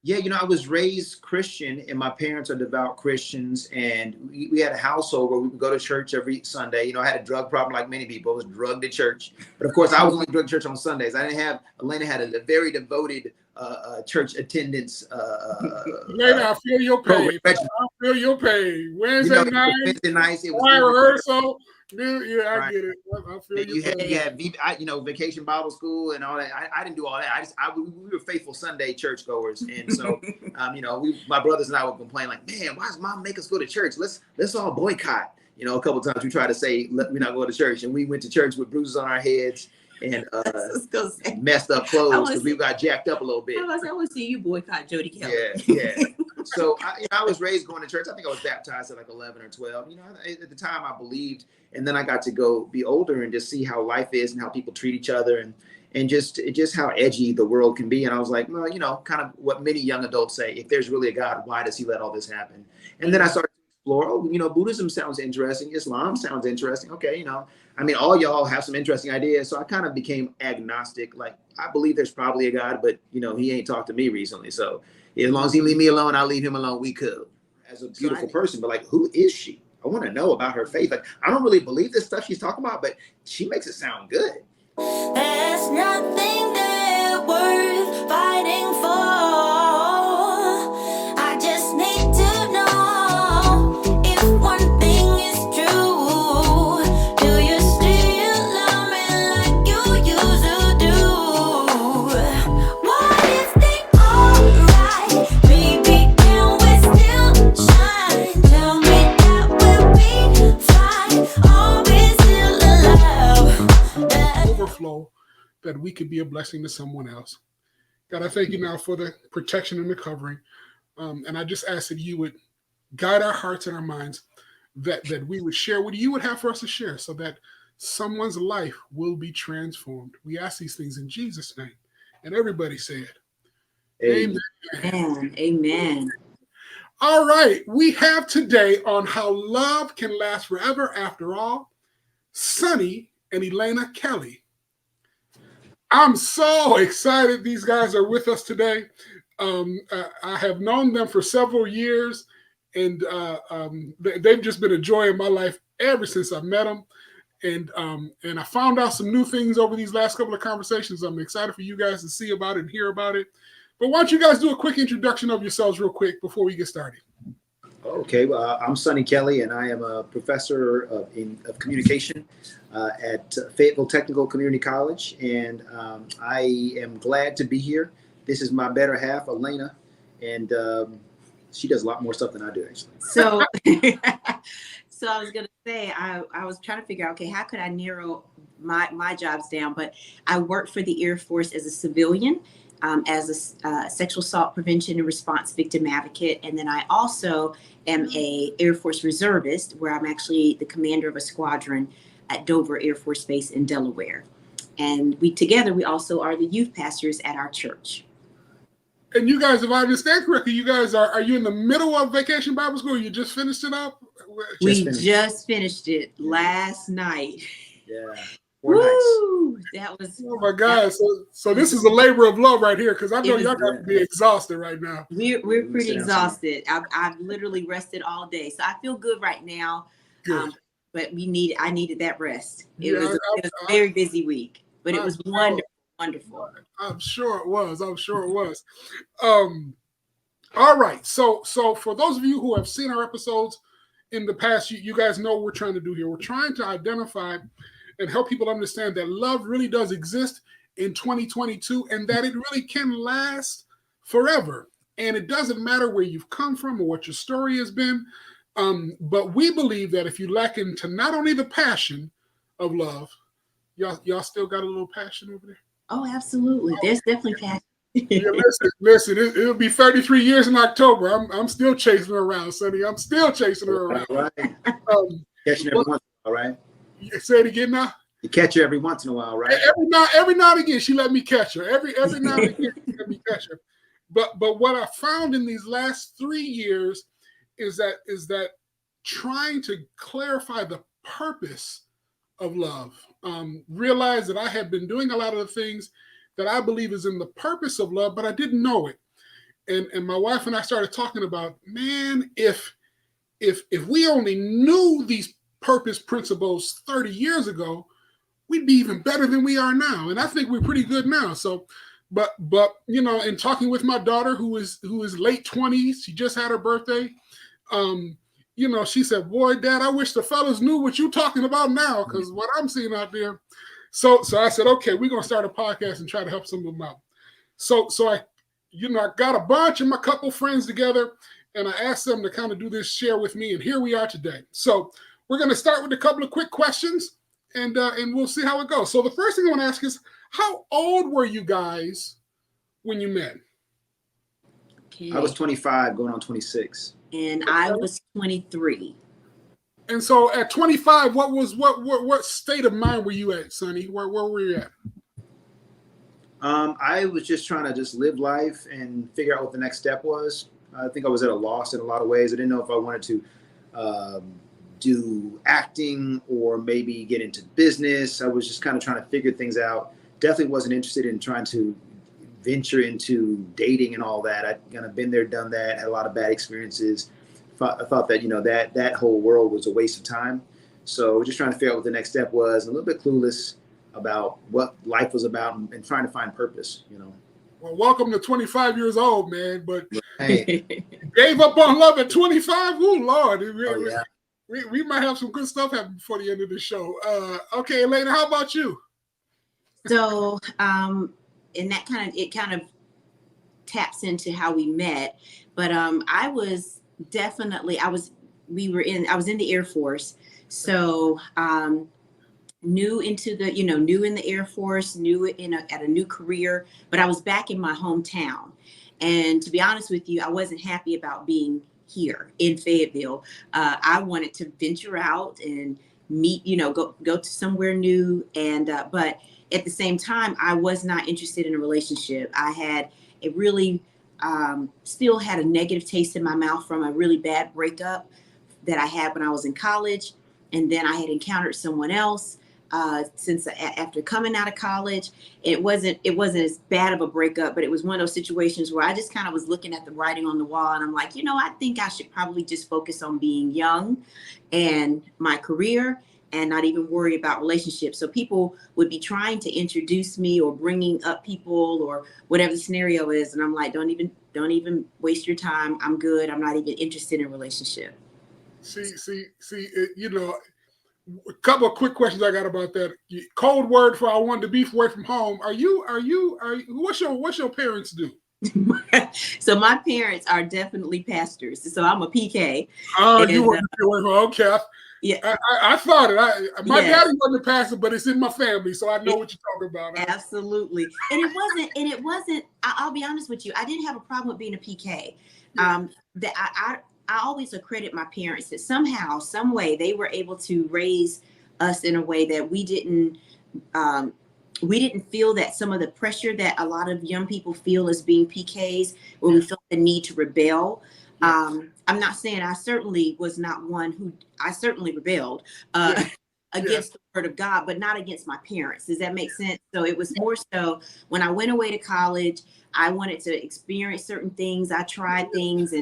Yeah, I was raised Christian, and my parents are devout Christians, and we had a household where we would go to church every Sunday. I had a drug problem like many people. I was drugged to church, but of course, I was only drugged to church on Sundays. I didn't have. Elenah had a very devoted church attendance Later, I feel your program. pain. I feel your pain. Wednesday night, Wednesday nights, it was choir rehearsal. Yeah, I right. get it. I feel You your pain. had vacation Bible school and all that. I didn't do all that. We were faithful Sunday churchgoers, and so my brothers and I would complain like, man, why does mom make us go to church? Let's all boycott. A couple times we tried to say let me not go to church, and we went to church with bruises on our heads and messed up clothes because we got jacked up a little bit. I want to see you boycott Jody Kelly. Yeah. So I was raised going to church. I think I was baptized at like 11 or 12. At the time I believed, and then I got to go be older and just see how life is and how people treat each other and just how edgy the world can be. And I was like, well, kind of what many young adults say: if there's really a God, why does He let all this happen? And then I started to explore. Buddhism sounds interesting. Islam sounds interesting. Okay, all y'all have some interesting ideas. So I kind of became agnostic. Like, I believe there's probably a God, but He ain't talked to me recently. So as long as He leave me alone, I'll leave Him alone. We could. As a beautiful person, but like, who is she? I want to know about her faith. Like, I don't really believe this stuff she's talking about, but she makes it sound good. There's nothing there worth fighting for. I just need to know if one thing is true. Do you still love me like you used to do? What if they alright? Baby, can we still shine? Tell me that we'll be fine. Are we still alive? Overflow that we could be a blessing to someone else. God, I thank you now for the protection and the covering. And I just ask that you would guide our hearts and our minds, that we would share what you would have for us to share so that someone's life will be transformed. We ask these things in Jesus' name. And everybody said, Amen. Amen. All right. We have today on How Love Can Last Forever After All, Sonny and Elenah Kelly. I'm so excited these guys are with us today. I have known them for several years, and they've just been a joy in my life ever since I met them. And I found out some new things over these last couple of conversations. I'm excited for you guys to see about it and hear about it. But why don't you guys do a quick introduction of yourselves real quick before we get started? Okay, well, I'm Sonny Kelly, and I am a professor of communication at Fayetteville Technical Community College, and I am glad to be here. This is my better half, Elenah, and she does a lot more stuff than I do, actually. So, so I was going to say, I was trying to figure out, okay, how could I narrow my jobs down? But I worked for the Air Force as a civilian, as a sexual assault prevention and response victim advocate. And then I also am a Air Force reservist, where I'm actually the commander of a squadron at Dover Air Force Base in Delaware. And we also are the youth pastors at our church. And you guys, if I understand correctly, you guys are you in the middle of Vacation Bible School? You just finished it up? Just finished it last night. Yeah. Woo! That was. Oh my God! So this is a labor of love right here, because I know y'all got to be exhausted right now. We're pretty exhausted. I've literally rested all day, so I feel good right now. Good. But I needed that rest. It was a very busy week, but it was wonderful. I'm sure it was. All right. So for those of you who have seen our episodes in the past, you guys know what we're trying to do here. We're trying to identify and help people understand that love really does exist in 2022, and that it really can last forever. And it doesn't matter where you've come from or what your story has been. But we believe that if you lack into not only the passion of love, y'all still got a little passion over there? Oh, absolutely. There's definitely passion. Yeah, listen, it'll be 33 years in October. I'm still chasing her around, Sonny. I'm still chasing her around. All right. Catching every once in a while, right? Say it again now. You catch her every once in a while, right? Every now and again, she let me catch her. Every now and again, she let me catch her. But what I found in these last 3 years is that trying to clarify the purpose of love, realize that I had been doing a lot of the things that I believe is in the purpose of love, but I didn't know it. and my wife and I started talking about, man, if we only knew these purpose principles 30 years ago, we'd be even better than we are now. And I think we're pretty good now. So, but you know, in talking with my daughter who is late 20s, she just had her birthday. You know, she said, "Boy, Dad, I wish the fellas knew what you're talking about now, because what I'm seeing out there." So I said, "Okay, we're gonna start a podcast and try to help some of them out." So I, you know, I got a bunch of my couple friends together, and I asked them to kind of do this, share with me, and here we are today. So we're gonna start with a couple of quick questions, and we'll see how it goes. So the first thing I want to ask is, how old were you guys when you met? Okay. I was 25, going on 26. And I was 23. And so at 25, what state of mind were you at, Sonny? Where were you at? I was just trying to just live life and figure out what the next step was. I think I was at a loss in a lot of ways. I didn't know if I wanted to do acting or maybe get into business. I was just kind of trying to figure things out. Definitely wasn't interested in trying to venture into dating and all that. I'd kind of been there, done that, had a lot of bad experiences. I thought that, you know, that whole world was a waste of time. So just trying to figure out what the next step was, a little bit clueless about what life was about and trying to find purpose, you know. Well, welcome to 25 years old, man. But Hey. gave up on love at 25? Oh, Lord. Yeah. We might have some good stuff happen before the end of the show. Okay, Elenah, how about you? So, and that kind of taps into how we met. But I was in the Air Force. So new in the Air Force, at a new career, but I was back in my hometown. And to be honest with you, I wasn't happy about being here in Fayetteville. I wanted to venture out and meet, go to somewhere new. And, but at the same time, I was not interested in a relationship. I had a really, still had a negative taste in my mouth from a really bad breakup that I had when I was in college. And then I had encountered someone else after coming out of college. It wasn't as bad of a breakup, but it was one of those situations where I just kind of was looking at the writing on the wall, and I'm like, I think I should probably just focus on being young and my career and not even worry about relationships. So people would be trying to introduce me or bringing up people or whatever the scenario is, and I'm like, don't even waste your time. I'm good. I'm not even interested in a relationship. See, a couple of quick questions I got about that. Cold word for I wanted to be away from home. Are you? What's your parents do? So my parents are definitely pastors. So I'm a PK. Oh, you want to be away from home? Okay. Yeah, I thought it. My daddy wasn't a pastor, but it's in my family, so I know what you're talking about. Absolutely. And it wasn't. I'll be honest with you. I didn't have a problem with being a PK. That I always accredit my parents that somehow, some way, they were able to raise us in a way that we didn't feel that some of the pressure that a lot of young people feel as being PKs, where we felt the need to rebel. I'm not saying I certainly was not one who I certainly rebelled against the word of God, but not against my parents. Does that make sense? So it was more so when I went away to college, I wanted to experience certain things. I tried things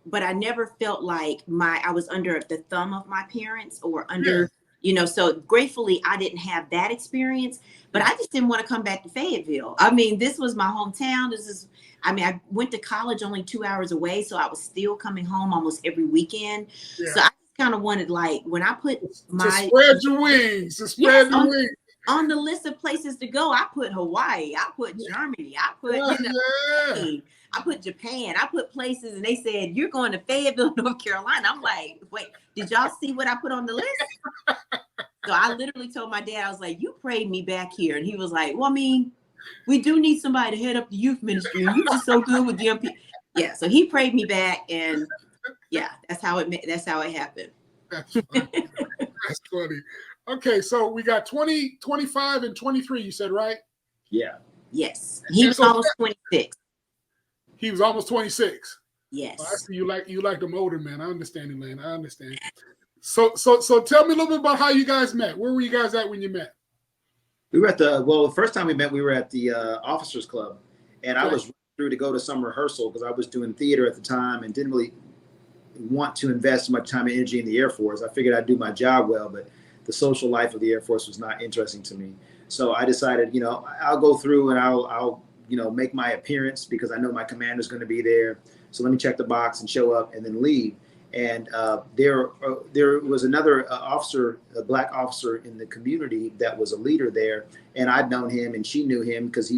but I never felt like I was under the thumb of my parents or under, so gratefully I didn't have that experience, but I just didn't want to come back to Fayetteville. I mean, this was my hometown. I went to college only 2 hours away, so I was still coming home almost every weekend. Yeah. So I just kind of wanted, like, when I put to spread your wings, on the list of places to go, I put Hawaii, I put Germany, I put, I put Japan, I put places, and they said, you're going to Fayetteville, North Carolina. I'm like, wait, did y'all see what I put on the list? So I literally told my dad, I was like, you prayed me back here. And he was like, well, I mean, we do need somebody to head up the youth ministry. You're just so good with young people. Yeah, so he prayed me back, and yeah, that's how it happened. That's funny. That's funny. Okay, so we got 20, 25, and 23, you said, right? Yeah. Yes. He was almost 26. He was almost 26. Yes. Oh, I see you like them older men. I understand, Elenah. I understand. So tell me a little bit about how you guys met. Where were you guys at when you met? We were the first time we met, we were at the Officers Club, and I was through to go to some rehearsal because I was doing theater at the time and didn't really want to invest much time and energy in the Air Force. I figured I'd do my job well, but the social life of the Air Force was not interesting to me. So I decided, I'll go through and I'll make my appearance because I know my commander's going to be there. So let me check the box and show up and then leave. And there was another officer, a black officer in the community that was a leader there. And I'd known him and she knew him because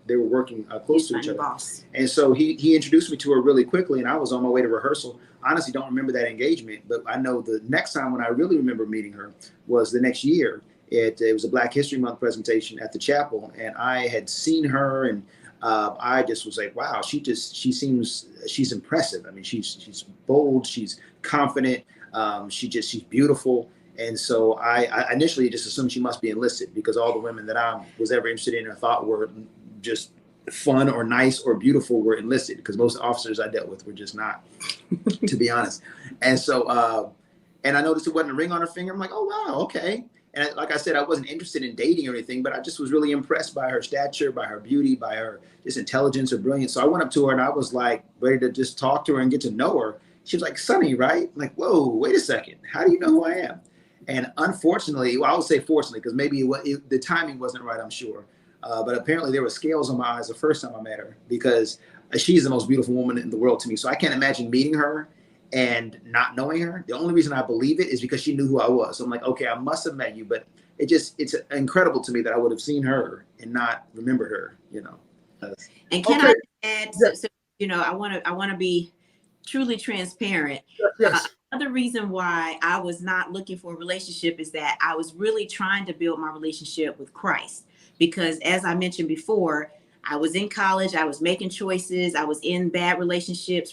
they were working close to each other. Boss. And so he introduced me to her really quickly and I was on my way to rehearsal. Honestly, don't remember that engagement, but I know the next time when I really remember meeting her was the next year. It was a Black History Month presentation at the chapel and I had seen her and I just was like, wow, she's impressive. I mean, she's bold, she's confident, she's beautiful. And so I initially just assumed she must be enlisted because all the women that I was ever interested in or thought were just fun or nice or beautiful were enlisted because most officers I dealt with were just not, to be honest. And so, and I noticed it wasn't a ring on her finger. I'm like, oh, wow, okay. And like I said, I wasn't interested in dating or anything, but I just was really impressed by her stature, by her beauty, by her just intelligence or brilliance. So I went up to her and I was like ready to just talk to her and get to know her. She was like, Sonny, right? I'm like, whoa, wait a second. How do you know who I am? And unfortunately, well, I would say fortunately, because maybe the timing wasn't right, I'm sure. But apparently there were scales on my eyes the first time I met her because she's the most beautiful woman in the world to me. So I can't imagine meeting her and not knowing her. The only reason I believe it is because she knew who I was. So I'm like, okay, I must have met you, but it's incredible to me that I would have seen her and not remembered her, And can I add, so, I want to be truly transparent. Yes. Another reason why I was not looking for a relationship is that I was really trying to build my relationship with Christ. Because as I mentioned before, I was in college, I was making choices, I was in bad relationships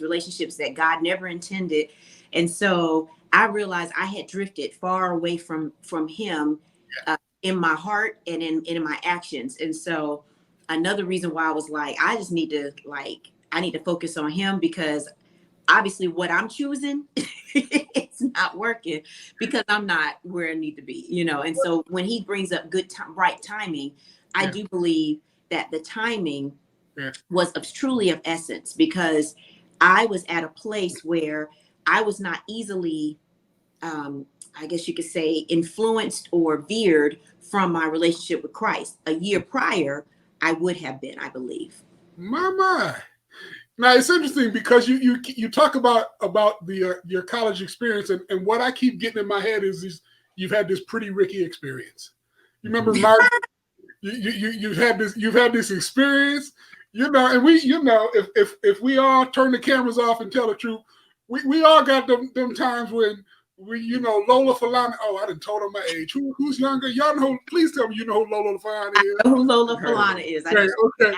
that God never intended. And so I realized I had drifted far away from him in my heart and in my actions. And so another reason why I was like, I need to focus on him because obviously what I'm choosing, it's not working because I'm not where I need to be, And so when he brings up right timing, I do believe that the timing was truly of essence because I was at a place where I was not easily, I guess you could say, influenced or veered from my relationship with Christ. A year prior, I would have been, I believe. My. Now it's interesting because you talk about your college experience and what I keep getting in my head is you've had this Pretty Ricky experience. You remember Mark? You've had this experience, and we, if we all turn the cameras off and tell the truth, we all got them times when we, Lola Falana. Oh, I done told her my age. Who's younger? Y'all know? Please tell me you know who Lola Falana is. I know who Lola Falana is. Okay.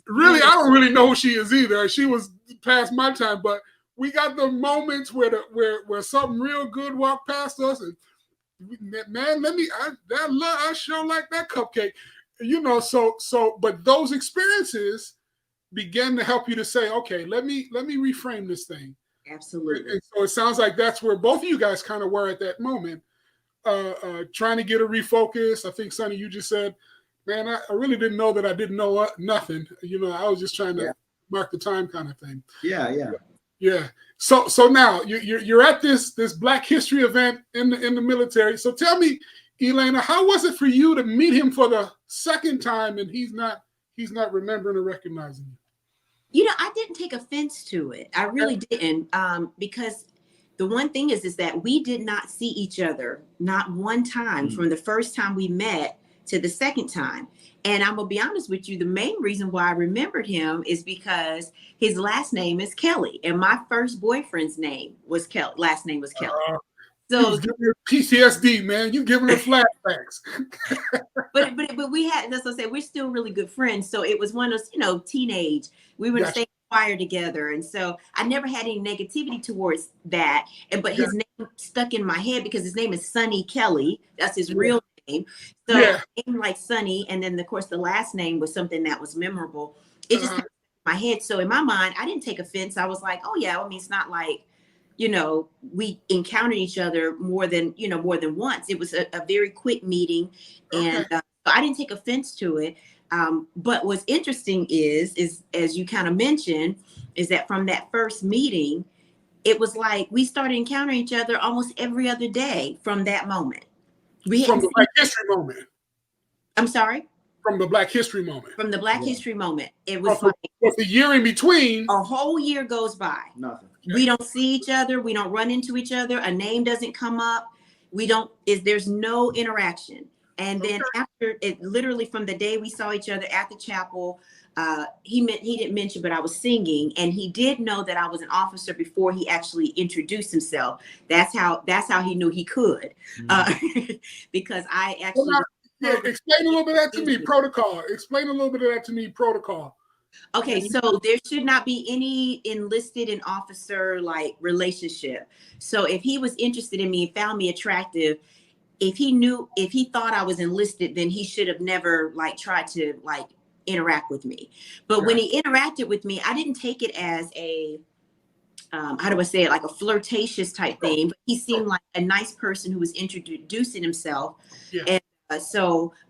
Really, I don't really know who she is either. She was past my time, but we got the moments where something real good walked past us and. Man, I sure like that cupcake, but those experiences began to help you to say, okay, let me reframe this thing. Absolutely. And so it sounds like that's where both of you guys kind of were at that moment, trying to get a refocus. I think, Sonny, you just said, man, I really didn't know that I didn't know nothing. I was just trying to mark the time kind of thing. Yeah. So now you're at this Black History event in the military. So tell me, Elenah, how was it for you to meet him for the second time and he's not remembering or recognizing you? I didn't take offense to it. I really didn't, because the one thing is that we did not see each other not one time from the first time we met to the second time. And I'm gonna be honest with you, the main reason why I remembered him is because his last name is Kelly, and my first boyfriend's name was Kelly. Last name was Kelly. So giving her PTSD, man. You giving her flashbacks. but we had, that's what I said, we're still really good friends. So it was one of those, teenage. We were in the same choir together, and so I never had any negativity towards that. But his name stuck in my head because his name is Sonny Kelly. That's his real name. So name like Sonny, and then of course the last name was something that was memorable. It just stuck in my head. So in my mind, I didn't take offense. I was like, oh yeah, I mean, it's not like, we encountered each other more than once. It was a very quick meeting, and so I didn't take offense to it. But what's interesting is as you kind of mentioned, is that from that first meeting, it was like we started encountering each other almost every other day from that moment. From the Black History moment. I'm sorry? From the Black History moment. From the Black History moment. It was with the year in between. A whole year goes by. Nothing. We don't see each other. We don't run into each other. A name doesn't come up. There's no interaction. And then after it, literally from the day we saw each other at the chapel, he didn't mention, but I was singing, and he did know that I was an officer before he actually introduced himself. That's how he knew he could, because I actually. Explain a little bit of that to me. Protocol. Explain a little bit of that to me. Protocol. Okay, so there should not be any enlisted and officer like relationship. So if he was interested in me, found me attractive, if he thought I was enlisted, then he should have never like tried to like interact with me. But when he interacted with me, I didn't take it as a how do I say it, like a flirtatious type thing. But he seemed like a nice person who was introducing himself. And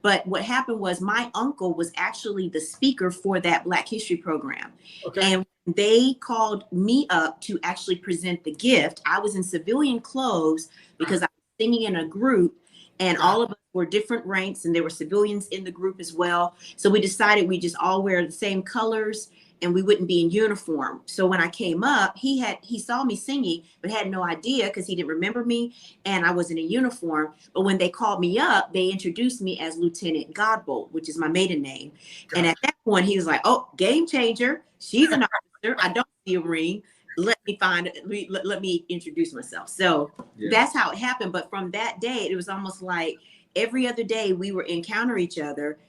but what happened was my uncle was actually the speaker for that Black History program. And they called me up to actually present the gift. I was in civilian clothes because I was singing in a group, and all of us were different ranks, and there were civilians in the group as well. So we decided we just all wear the same colors and we wouldn't be in uniform. So when I came up, he saw me singing, but had no idea because he didn't remember me and I wasn't in uniform. But when they called me up, they introduced me as Lieutenant Godbolt, which is my maiden name. And at that point, he was like, "Oh, game changer. She's an officer. I don't see a ring. Let me introduce myself." So that's how it happened. But from that day, it was almost like every other day we were encounter each other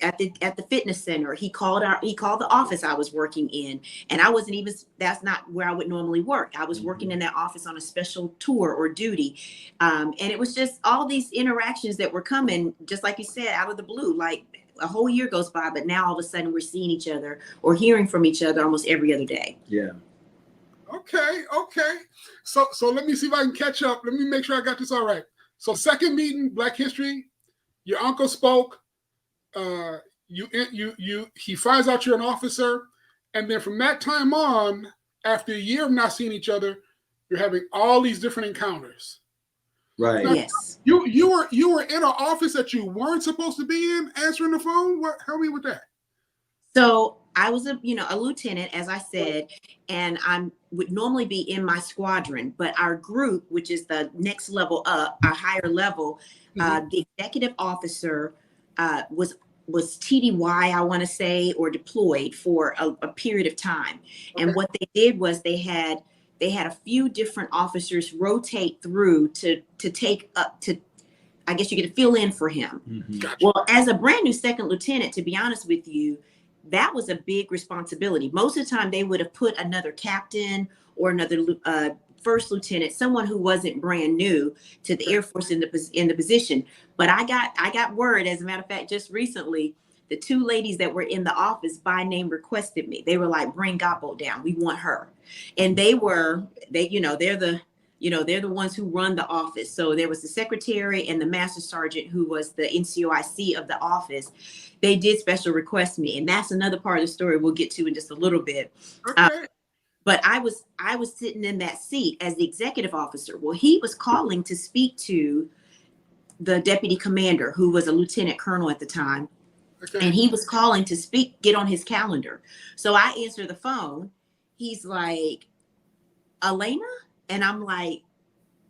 at the fitness center. He called the office I was working in, and I wasn't even, that's not where I would normally work. I was working in that office on a special tour or duty. And it was just all these interactions that were coming, just like you said, out of the blue. Like a whole year goes by, but now all of a sudden we're seeing each other or hearing from each other almost every other day. Yeah. Okay. So let me see if I can catch up. Let me make sure I got this all right. So second meeting, Black History, your uncle spoke. He finds out you're an officer, and then from that time on, after a year of not seeing each other, you're having all these different encounters. Right. Now, yes. You were in an office that you weren't supposed to be in, answering the phone. Help me with that. So I was a lieutenant, as I said, and I would normally be in my squadron, but our group, which is the next level up, our higher level, the executive officer was TDY, I want to say, or deployed for a period of time. And what they did was they had a few different officers rotate through to take up to, I guess you get to fill in for him. Gotcha. Well, as a brand new second lieutenant, to be honest with you, that was a big responsibility. Most of the time they would have put another captain or another first lieutenant, someone who wasn't brand new to the Air Force in the position. But I got word, as a matter of fact, just recently, the two ladies that were in the office by name requested me. They were like, "Bring Godbolt down. We want her." And they're the ones who run the office. So there was the secretary and the master sergeant, who was the NCOIC of the office. They did special request me, and that's another part of the story we'll get to in just a little bit. Okay. But I was sitting in that seat as the executive officer. Well, he was calling to speak to the deputy commander, who was a lieutenant colonel at the time. Okay. And he was calling to speak, get on his calendar. So I answer the phone. He's like, "Elenah?" And I'm like,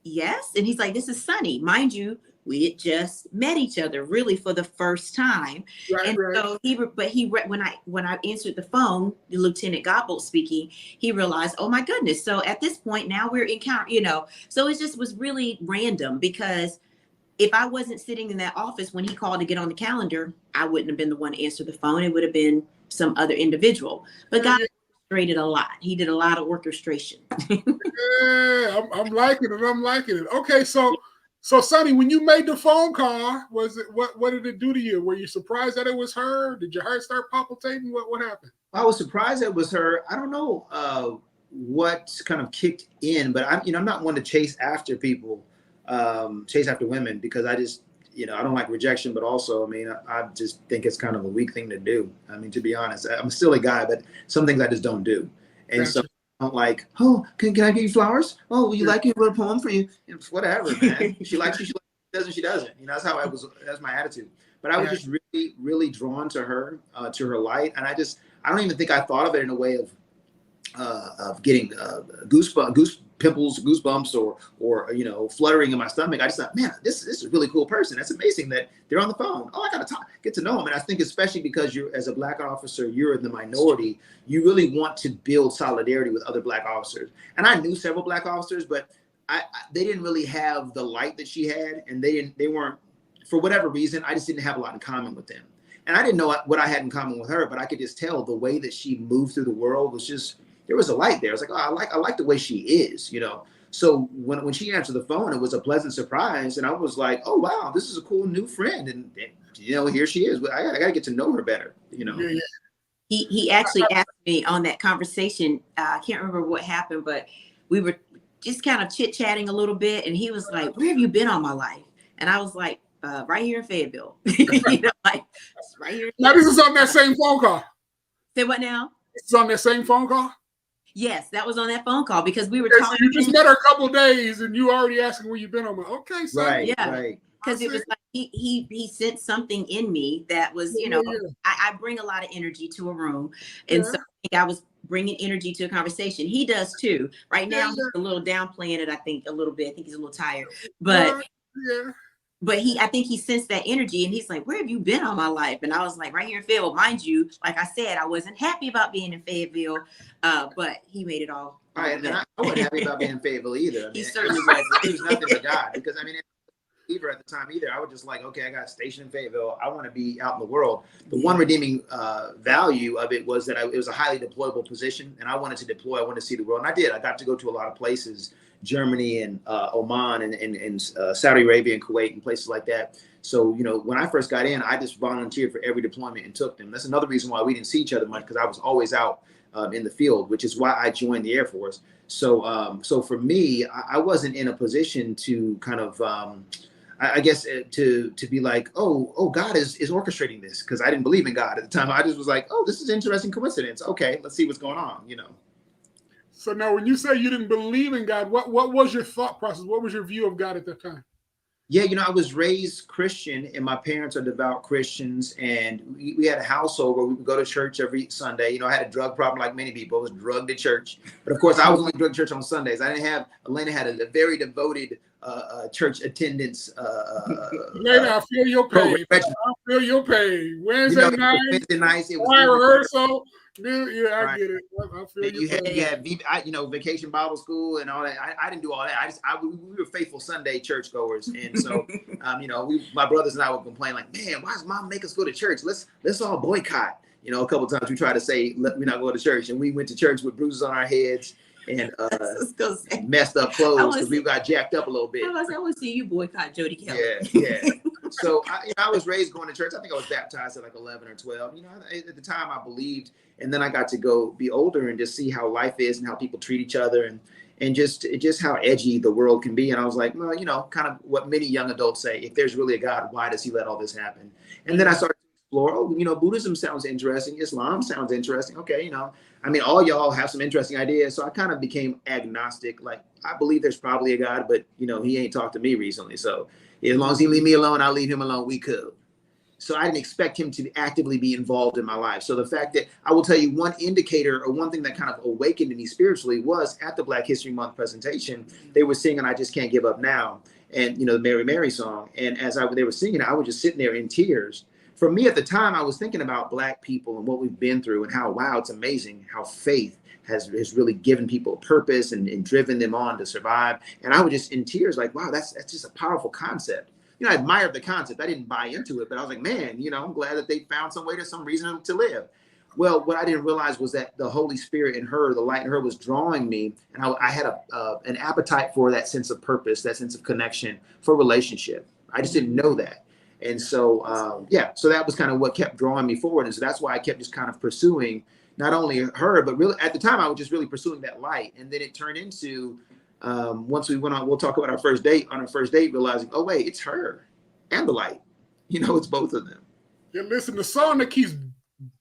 "Yes." And he's like, "This is Sonny." Mind you, we had just met each other really for the first time. Right. So when I answered the phone, the Lieutenant Godbolt speaking, he realized, oh my goodness. So at this point now we're encountering, so it just was really random, because if I wasn't sitting in that office when he called to get on the calendar, I wouldn't have been the one to answer the phone. It would have been some other individual. But God orchestrated a lot. He did a lot of orchestration. Yeah, I'm liking it. Okay, so Sonny, when you made the phone call, was it what did it do to you? Were you surprised that it was her? Did your heart start palpitating? What happened? I was surprised it was her. I don't know what kind of kicked in, but I'm not one to chase after people, chase after women, because you know, I don't like rejection, but also, I mean, I just think it's kind of a weak thing to do. I mean, to be honest, I'm still a guy, but some things I just don't do. And so Gotcha. I don't like, oh, can I give you flowers? Oh, will you like me to write a poem for you? And whatever, man. She likes you, she doesn't, she doesn't. You know, that's my attitude. But I was just really, really drawn to her light. And I don't even think I thought of it in a way of getting goosebumps or you know, fluttering in my stomach. I just thought, man, this is a really cool person. That's amazing that they're on the phone. Oh, I gotta get to know them. And I think especially because you're, as a Black officer, you're in the minority, you really want to build solidarity with other Black officers. And I knew several Black officers, but they didn't really have the light that she had, and they weren't, for whatever reason, I just didn't have a lot in common with them. And I didn't know what I had in common with her, but I could just tell the way that she moved through the world was just, there was a light there. I was like, oh, I like the way she is, you know. So when she answered the phone, it was a pleasant surprise, and I was like, oh wow, this is a cool new friend, and you know, here she is. I gotta get to know her better, you know. Yeah. He actually asked me on that conversation. I can't remember what happened, but we were just kind of chit chatting a little bit, and he was like, "Where have you been all my life?" And I was like, "Right here in Fayetteville." You know, like right here. Now this is on that same phone call. Say what now? This is on that same phone call. Yes, that was on that phone call because we were Okay, talking. so you just met her a couple of days, and you already asking where you been. I'm like, okay, so Right, yeah. right. Because it was like he sensed something in me that was, you know, I bring a lot of energy to a room, and so I think I was bringing energy to a conversation. He does too. Right now, he's a little downplaying it. I think a little bit. I think he's a little tired, but but I think he sensed that energy, and he's like, "Where have you been all my life?" And I was like, "Right here in Fayetteville." Mind you, like I said, I wasn't happy about being in Fayetteville, but he made it all. Right, and I wasn't happy about being in Fayetteville either. I mean, it was nothing but God, because I mean, either at the time either, I was just like, okay, I got stationed in Fayetteville. I want to be out in the world. The one redeeming value of it was that it was a highly deployable position, and I wanted to deploy. I wanted to see the world, and I did. I got to go to a lot of places, Germany and Oman and Saudi Arabia and Kuwait and places like that. So, you know, when I first got in, I just volunteered for every deployment and took them. That's another reason why we didn't see each other much, because I was always out in the field, which is why I joined the Air Force. So, so for me, I wasn't in a position to kind of, I guess, to be like, oh, God is orchestrating this, because I didn't believe in God at the time. I just was like, oh, this is an interesting coincidence. Okay, let's see what's going on, you know. So now, when you say you didn't believe in God, what was your thought process? What was your view of God at that time? Yeah, you know, I was raised Christian, and my parents are devout Christians, and we had a household where we would go to church every Sunday. You know, I had a drug problem like many people. I was drugged to church. But of course, I was only drugged to church on Sundays. Elenah had a very devoted church attendance. Elenah, I feel your pain. I feel your pain. Wednesday night, it was rehearsal. Yeah, I get it. I feel you had you know, vacation Bible school and all that. I didn't do all that. We were faithful Sunday churchgoers, and so you know, my brothers and I would complain like, man, why does mom make us go to church? Let's all boycott. You know, a couple of times we tried to say we're not going to church, and we went to church with bruises on our heads and messed up clothes because we got jacked up a little bit. I want to see you boycott Jody Kelly. Yeah. So I was raised going to church. I think I was baptized at like 11 or 12. You know, at the time I believed, and then I got to go be older and just see how life is and how people treat each other, and just how edgy the world can be. And I was like, well, you know, kind of what many young adults say: if there's really a God, why does He let all this happen? And then I started to explore. Oh, you know, Buddhism sounds interesting. Islam sounds interesting. Okay, you know, I mean, all y'all have some interesting ideas. So I kind of became agnostic. Like, I believe there's probably a God, but you know, He ain't talked to me recently. So as long as He leave me alone, I'll leave Him alone. We could. So I didn't expect Him to actively be involved in my life. So the fact that, I will tell you, one indicator or one thing that kind of awakened in me spiritually was at the Black History Month presentation, they were singing "I Just Can't Give Up Now," and you know, the Mary Mary song. And as they were singing, I was just sitting there in tears. For me at the time, I was thinking about Black people and what we've been through, and how, wow, it's amazing how faith has really given people a purpose and driven them on to survive. And I was just in tears, like, wow, that's just a powerful concept. You know, I admired the concept. I didn't buy into it, but I was like, man, you know, I'm glad that they found some reason to live. Well, what I didn't realize was that the Holy Spirit in her, the light in her, was drawing me, and I had an appetite for that sense of purpose, that sense of connection, for relationship. I just didn't know that. And so, so that was kind of what kept drawing me forward. And so that's why I kept just kind of pursuing not only her, but really at the time I was just really pursuing that light. And then it turned into, once we went on, we'll talk about our first date, realizing, oh, wait, it's her. and the light. You know, it's both of them. Yeah, listen, the song that keeps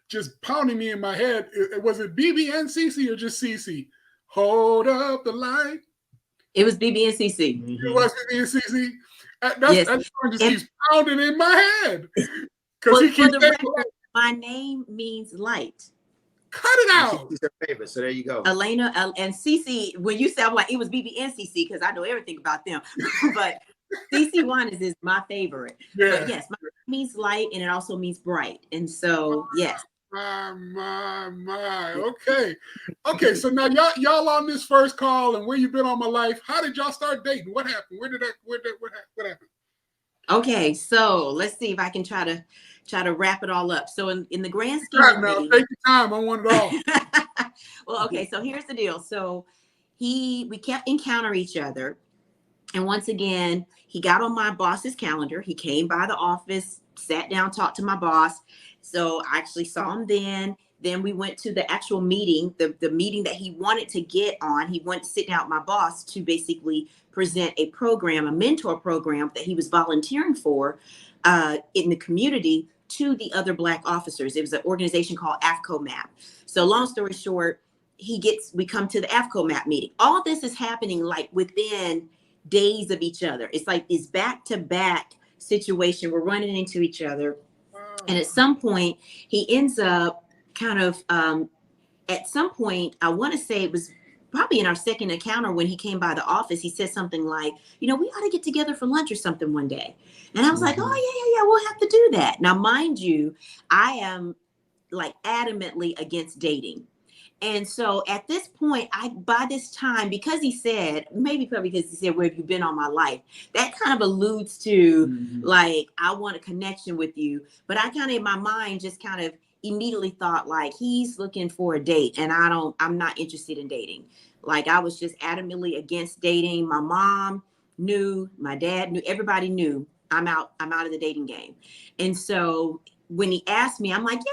just pounding me in my head, was it BB and CC or just CC? Hold up the light. It was BB and CC. It was BB and CC. Yes. That song just keeps pounding in my head. Well, He keeps for the record, my name means light. Cut it out. She's her favorite, so there you go. Elenah and CC, when you said, like, it was BB and CC, because I know everything about them. But CC Winans is my favorite. Yeah. But yes, my name means light, and it also means bright. And so, yes. My. Okay. So now y'all on this first call, and where you been all my life? How did y'all start dating? What happened? What happened? Okay, so let's see if I can try to wrap it all up. So in the grand scheme Right, of now, things, take your time. I want it all. well, okay, so here's the deal. So we kept encounter each other, and once again, he got on my boss's calendar. He came by the office, sat down, talked to my boss. So I actually saw him then. Then we went to the actual meeting, the meeting that he wanted to get on. He wanted to sit down with my boss to basically present a program, a mentor program that he was volunteering for in the community to the other Black officers. It was an organization called AFCOMAP. So long story short, we come to the AFCOMAP meeting. All this is happening like within days of each other. It's like this back-to-back situation. We're running into each other. And at some point, he ends up kind of, at some point, I want to say it was probably in our second encounter when he came by the office, he said something like, we ought to get together for lunch or something one day. And I was like, oh, yeah, we'll have to do that. Now, mind you, I am like adamantly against dating. And so at this point, by this time, because he said, probably because he said, where have you been all my life? That kind of alludes to like, I want a connection with you. But I kind of, in my mind, just kind of immediately thought like, he's looking for a date and I'm not interested in dating. Like I was just adamantly against dating. My mom knew, my dad knew, everybody knew I'm out of the dating game. And so when he asked me, I'm like, yeah.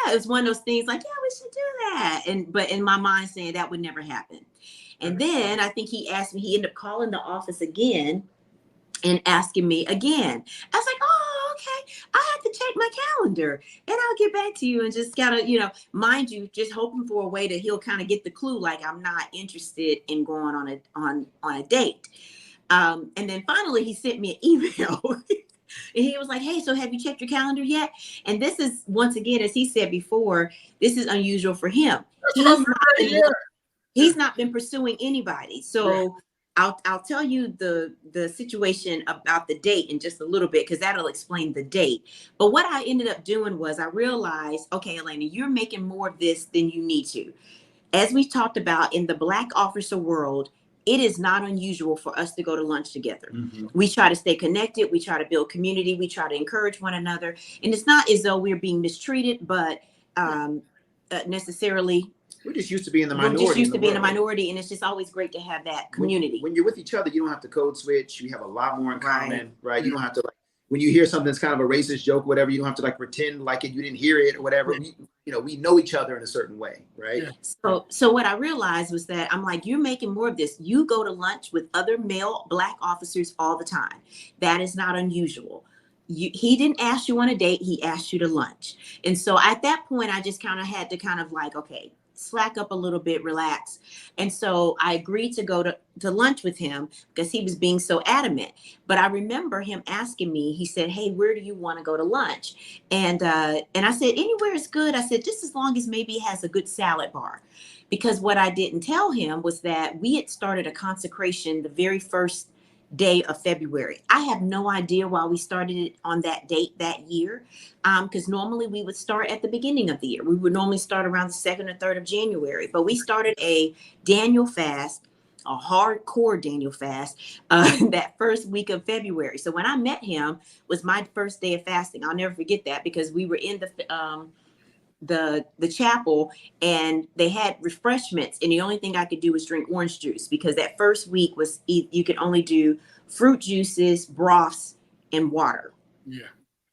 It was one of those things like, yeah, we should do that. But in my mind saying that would never happen. And then I think he asked me, he ended up calling the office again and asking me again. I was like, oh, okay. I have to check my calendar and I'll get back to you, and just gotta, mind you, just hoping for a way that he'll kind of get the clue. Like I'm not interested in going on a date. And then finally he sent me an email. And he was like, hey, so have you checked your calendar yet? And this is, once again, as he said before, this is unusual for him. He's not been pursuing anybody. So I'll tell you the situation about the date in just a little bit, because that'll explain the date. But what I ended up doing was I realized, okay, Elenah, you're making more of this than you need to. As we talked about in the Black officer world, it is not unusual for us to go to lunch together. We try to stay connected. We try to build community. We try to encourage one another. And it's not as though we're being mistreated, but necessarily. We're just used to being the minority. We're just used to being a minority. And it's just always great to have that community. When you're with each other, you don't have to code switch. You have a lot more in common, right? You don't have to, like, when you hear something that's kind of a racist joke or whatever, you don't have to like pretend like you didn't hear it or whatever. We know each other in a certain way, right? So what I realized was that I'm like, you're making more of this. You go to lunch with other male Black officers all the time. That is not unusual. He didn't ask you on a date. He asked you to lunch. And so at that point, I just kind of had to kind of like, okay, slack up a little bit, relax. And so I agreed to go to lunch with him because he was being so adamant. But I remember him asking me, he said, hey, where do you want to go to lunch? And I said, anywhere is good. I said, just as long as maybe it has a good salad bar. Because what I didn't tell him was that we had started a consecration the very first day of February. I have no idea why we started it on that date that year. Because normally we would start at the beginning of the year. We would normally start around the 2nd or 3rd of January, but we started a Daniel fast, a hardcore Daniel fast, that first week of February. So when I met him was my first day of fasting. I'll never forget that, because we were in the chapel and they had refreshments, and the only thing I could do was drink orange juice, because that first week was you could only do fruit juices, broths, and water.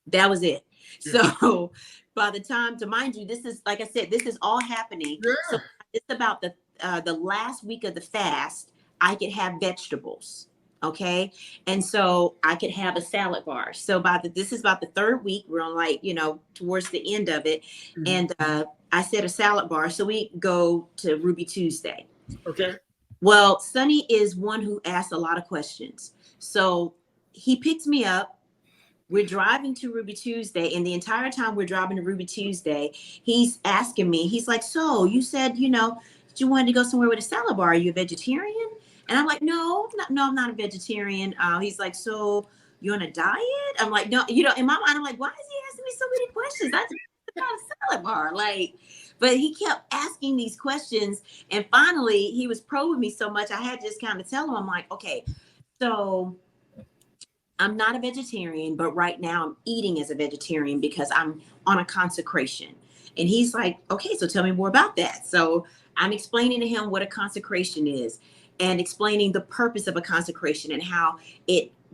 That was it. So by the time, to mind you, this is, like I said, this is all happening. So it's about the last week of the fast, I could have vegetables. Okay. And so I could have a salad bar. So this is about the third week. We're on like, towards the end of it. Mhm. And I said a salad bar. So we go to Ruby Tuesday. Okay. Well, Sonny is one who asks a lot of questions. So he picks me up. We're driving to Ruby Tuesday, and the entire time we're driving to Ruby Tuesday, he's asking me, he's like, so you said, you wanted to go somewhere with a salad bar. Are you a vegetarian? And I'm like, no, I'm not a vegetarian. He's like, so you're on a diet? I'm like, no, in my mind, I'm like, why is he asking me so many questions? I just about a salad bar. Like, but he kept asking these questions. And finally, he was probing me so much, I had to just kind of tell him, I'm like, okay, so I'm not a vegetarian, but right now I'm eating as a vegetarian because I'm on a consecration. And he's like, okay, so tell me more about that. So I'm explaining to him what a consecration is and explaining the purpose of a consecration and how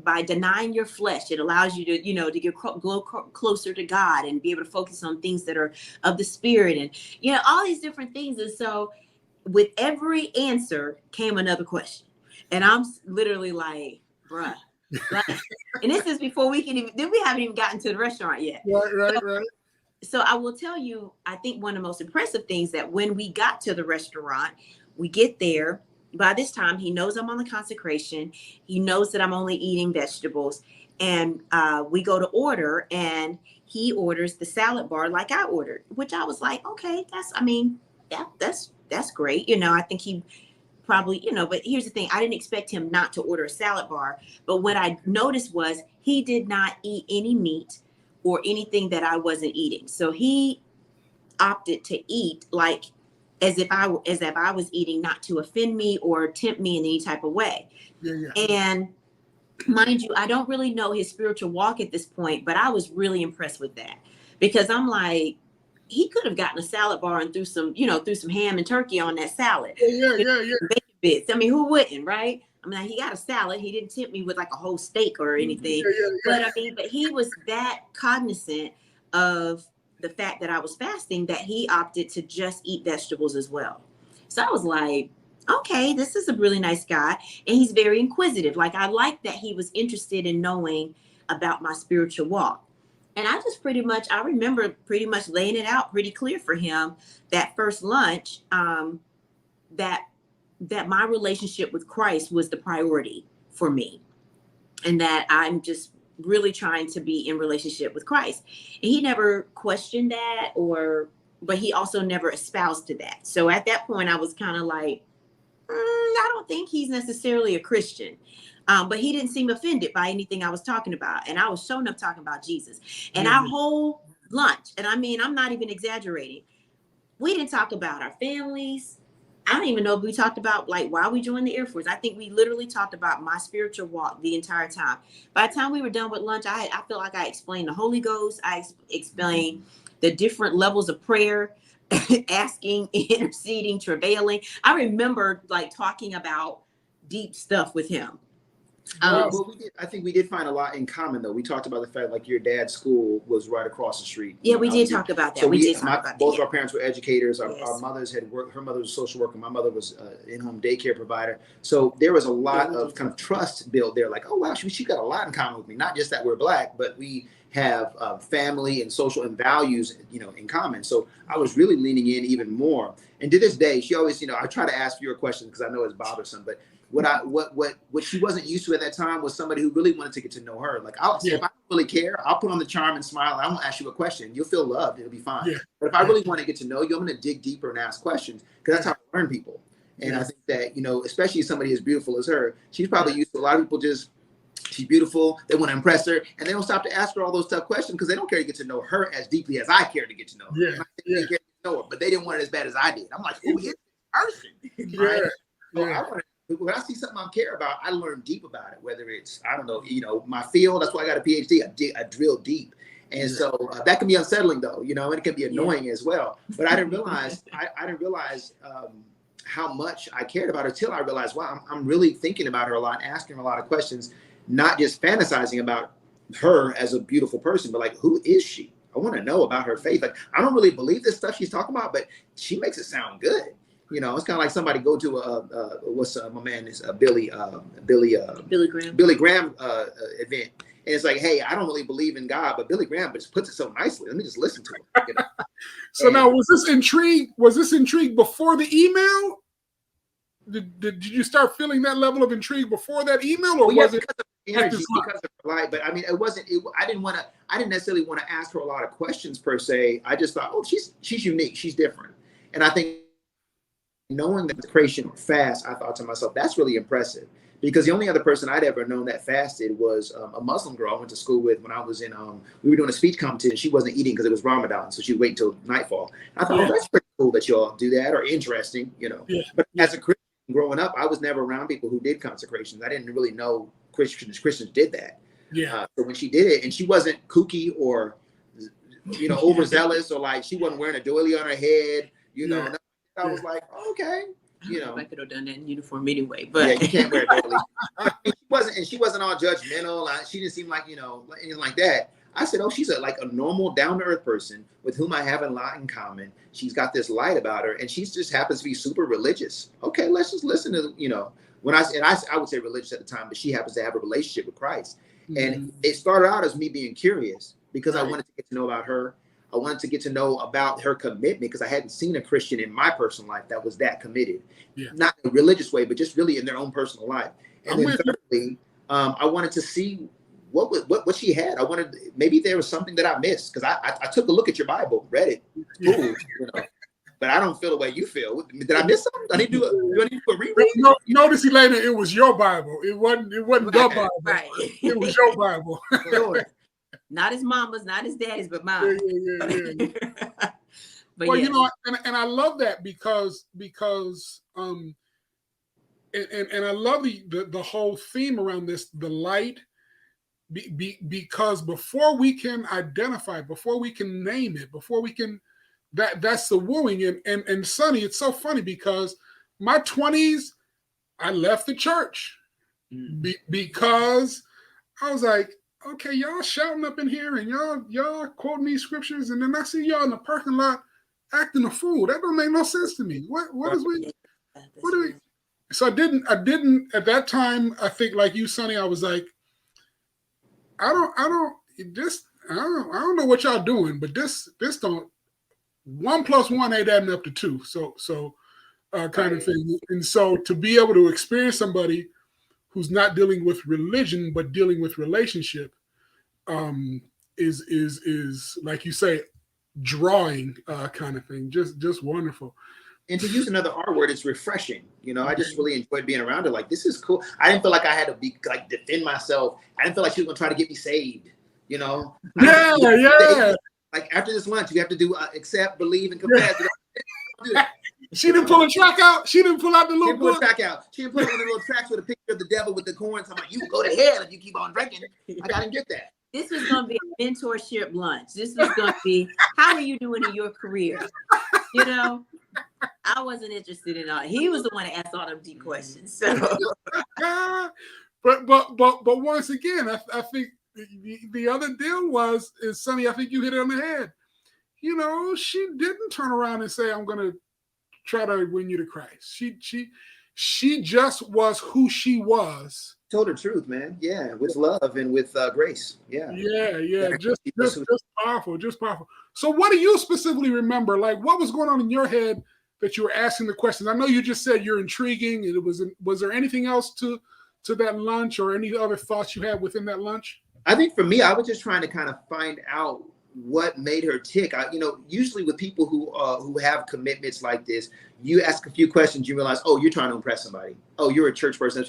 by denying your flesh, it allows you to, to get closer to God and be able to focus on things that are of the spirit and, all these different things. And so with every answer came another question. And I'm literally like, bruh. Like, and this is before we haven't even gotten to the restaurant yet. Right. So I will tell you, I think one of the most impressive things that when we got to the restaurant, we get there. By this time, he knows I'm on the consecration. He knows that I'm only eating vegetables. And we go to order, and he orders the salad bar like I ordered, which I was like, okay, that's great. I think he probably, but here's the thing. I didn't expect him not to order a salad bar. But what I noticed was he did not eat any meat or anything that I wasn't eating. So he opted to eat like as if I was eating, not to offend me or tempt me in any type of way. Yeah. And mind you, I don't really know his spiritual walk at this point, but I was really impressed with that because I'm like, he could have gotten a salad bar and threw some ham and turkey on that salad. Yeah. Bacon bits. I mean, who wouldn't, right? I mean, he got a salad. He didn't tempt me with like a whole steak or anything. Yeah. But he was that cognizant of the fact that I was fasting that he opted to just eat vegetables as well. So I was like, okay, this is a really nice guy. And he's very inquisitive. Like, I like that he was interested in knowing about my spiritual walk. And I remember pretty much laying it out pretty clear for him that first lunch, that my relationship with Christ was the priority for me. And that I'm just really trying to be in relationship with Christ. And he never questioned that but he also never espoused to that. So at that point I was kind of like, I don't think he's necessarily a Christian. But he didn't seem offended by anything I was talking about. And I was showing up talking about Jesus. And our whole lunch, and I mean, I'm not even exaggerating, we didn't talk about our families. I don't even know if we talked about like why we joined the Air Force. I think we literally talked about my spiritual walk the entire time. By the time we were done with lunch, I feel like I explained the Holy Ghost. I explained the different levels of prayer, asking, interceding, travailing. I remember like talking about deep stuff with him. Well, I think we did find a lot in common, though. We talked about the fact like your dad's school was right across the street. Yeah, we did talk about that. So both of our parents were educators. Our mothers had worked. Her mother was a social worker. My mother was in-home daycare provider. So there was a lot of kind of trust built there. Like, oh wow, she got a lot in common with me. Not just that we're Black, but we have family and social and values, in common. So I was really leaning in even more. And to this day, she always, I try to ask fewer questions because I know it's bothersome, but what she wasn't used to at that time was somebody who really wanted to get to know her. Like, if I don't really care, I'll put on the charm and smile. I won't ask you a question. You'll feel loved. It'll be fine. Yeah. But if I really want to get to know you, I'm going to dig deeper and ask questions because that's how I learn people. And I think that, especially somebody as beautiful as her, she's probably used to a lot of people she's beautiful. They want to impress her, and they don't stop to ask her all those tough questions because they don't care to get to know her as deeply as I care to get to know her. Yeah. They care to get to know her, but they didn't want it as bad as I did. I'm like, who is this person? Right? So when I see something I care about, I learn deep about it. Whether it's, I don't know, my field. That's why I got a PhD. I drill deep, and so that can be unsettling, though. And it can be annoying as well. But I didn't realize. I didn't realize how much I cared about her till I realized, wow, I'm really thinking about her a lot, asking her a lot of questions, not just fantasizing about her as a beautiful person, but like, who is she? I want to know about her faith. Like, I don't really believe this stuff she's talking about, but she makes it sound good. You know, it's kind of like somebody go to my man is Billy Graham event, and it's like, hey, I don't really believe in God, but Billy Graham just puts it so nicely. Let me just listen to him. You know? So now, was this intrigue before the email? Did you start feeling that level of intrigue before that email, or was it energy, because of her life? But I mean, it wasn't. I didn't necessarily want to ask her a lot of questions per se. I just thought, oh, she's unique, she's different, and I think knowing that the creation fast, I thought to myself, that's really impressive. Because the only other person I'd ever known that fasted was a Muslim girl I went to school with when I was in, we were doing a speech competition. She wasn't eating because it was Ramadan, so she'd wait until nightfall. And I thought, oh, that's pretty cool that y'all do that, or interesting, you know. Yeah. But as a Christian growing up, I was never around people who did consecrations. I didn't really know Christians did that. Yeah. So when she did it, and she wasn't kooky or, you know, overzealous, or like she wasn't wearing a doily on her head, you know. I was like, oh, okay. You know, I could have done that in uniform anyway, but yeah, you can't wear a doily. She wasn't all judgmental. She didn't seem like, you know, anything like that. I said, oh, she's like a normal, down to earth person with whom I have a lot in common. She's got this light about her, and she just happens to be super religious. Okay, let's just listen to, you know, I would say religious at the time, but she happens to have a relationship with Christ. And it started out as me being curious because I wanted to get to know about her. I wanted to get to know about her commitment because I hadn't seen a Christian in my personal life that was that committed, not in a religious way, but just really in their own personal life. And then thirdly, I wanted to see what she had. I wanted, maybe there was something that I missed because I took a look at your Bible, read it, you know, but I don't feel the way you feel. Did I miss something? Do I need to do a reread? Notice, Elenah, it was your Bible. It wasn't the Bible. Right. It was your Bible. Sure. Not his mama's, not his daddy's, but mine. Yeah. But well, you know, and I love that because and I love the whole theme around this, the light, because before we can identify, before we can name it, before we can, that's the wooing. And Sonny, it's so funny because my 20s, I left the church because I was like, okay, y'all shouting up in here and y'all quoting these scriptures, and then I see y'all in the parking lot acting a fool. That don't make no sense to me. What do we? So I didn't at that time. I think like you, Sonny, I was like, I don't know what y'all doing, but this don't 1 + 1 ain't adding up to 2. So kind of thing. And so to be able to experience somebody who's not dealing with religion but dealing with relationship is like you say, drawing kind of thing. Just wonderful. And to use another R word, it's refreshing. You know, I just really enjoyed being around her. Like, this is cool. I didn't feel like I had to be like defend myself. I didn't feel like she was gonna try to get me saved. You know? Yeah. Like after this lunch, you have to do accept, believe, and confess. Do that. She didn't pull a track out. She didn't pull out the little book. Track out. She didn't pull out one of the little tracks with a picture of the devil with the corns. I'm like, you go to hell if you keep on drinking. I didn't get that. This was going to be a mentorship lunch. This was going to be, how are you doing in your career? You know, I wasn't interested in all. He was the one that asked all them deep questions. So, but once again, I think the other deal is Sonny. I think you hit it on the head. You know, she didn't turn around and say, "I'm going to try to win you to Christ." She just was who she was. Told her truth, man. Yeah, with love and with grace. Yeah. Just powerful, just powerful. So, what do you specifically remember? Like, what was going on in your head that you were asking the questions? I know you just said you're intriguing. Was there anything else to that lunch, or any other thoughts you had within that lunch? I think for me, I was just trying to kind of find out what made her tick. Usually with people who have commitments like this, you ask a few questions, you realize, oh, you're trying to impress somebody. Oh, you're a church person.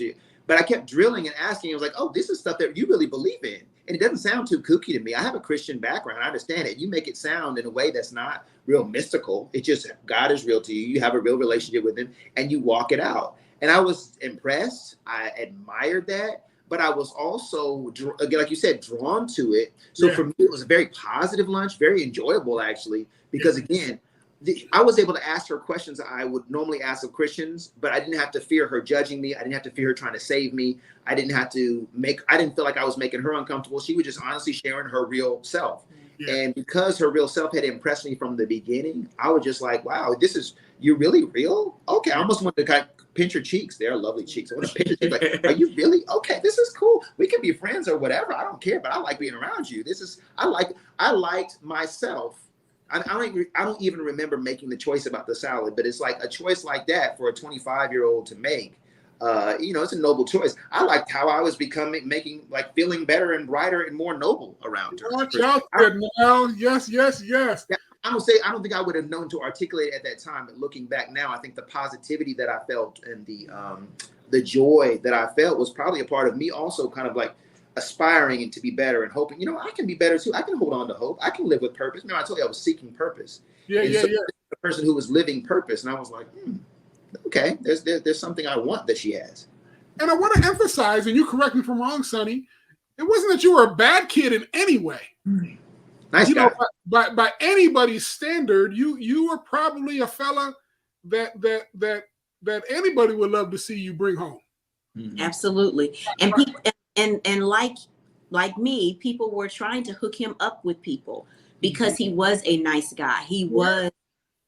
But I kept drilling and asking. I was like, oh, this is stuff that you really believe in. And it doesn't sound too kooky to me. I have a Christian background. I understand it. You make it sound in a way that's not real mystical. It's just God is real to you. You have a real relationship with him and you walk it out. And I was impressed. I admired that. But I was also, again, like you said, drawn to it. So for me, it was a very positive lunch, very enjoyable, actually, because again, I was able to ask her questions I would normally ask of Christians, but I didn't have to fear her judging me. I didn't have to fear her trying to save me. I didn't feel like I was making her uncomfortable. She was just honestly sharing her real self. Yeah. And because her real self had impressed me from the beginning, I was just like, wow, this is you're really real? Okay, I almost want to kind of pinch her cheeks. They're lovely cheeks. I want to pinch her cheeks. Like, are you really? Okay, this is cool. We can be friends or whatever. I don't care, but I like being around you. I liked myself. I don't even remember making the choice about the salad, but it's like a choice like that for a 25-year-old to make. It's a noble choice. I liked how I was feeling better and brighter and more noble around her. Watch out there now. Yes. I don't think I would have known to articulate it at that time, but looking back now, I think the positivity that I felt and the joy that I felt was probably a part of me also kind of like aspiring and to be better and hoping, I can be better too. I can hold on to hope. I can live with purpose. Remember, I told you I was seeking purpose. Yeah. The person who was living purpose. And I was like, okay, there's something I want that she has. And I want to emphasize, and you correct me if I'm wrong, Sonny, it wasn't that you were a bad kid in any way. Nice guy. By anybody's standard, you were probably a fella that anybody would love to see you bring home. Absolutely. And people and like me, people were trying to hook him up with people because he was a nice guy. He was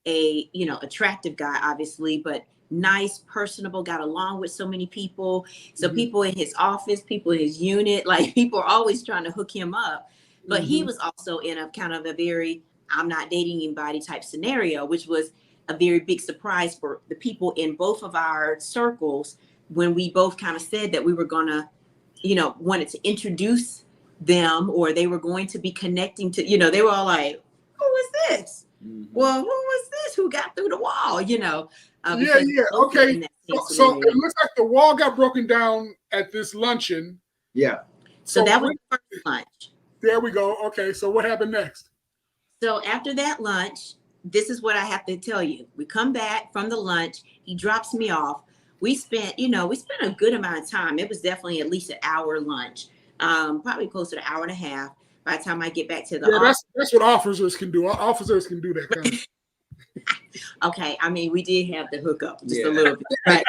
a attractive guy, obviously, but nice, personable, got along with so many people. So people in his office, people in his unit, like people are always trying to hook him up. But he was also in a kind of a very I'm not dating anybody type scenario, which was a very big surprise for the people in both of our circles when we both kind of said that we were gonna, wanted to introduce them or they were going to be connecting to, they were all like, who is this? Well, who was this? Who got through the wall? Okay. So it looks like the wall got broken down at this luncheon. Yeah. So that was the first lunch. There we go. Okay. So what happened next? So after that lunch, this is what I have to tell you. We come back from the lunch. He drops me off. We spent a good amount of time. It was definitely at least an hour lunch, probably close to an hour and a half. By the time I get back to the office. That's what officers can do. Officers can do that kind of. Okay, I mean, we did have the hookup just a little bit. Right?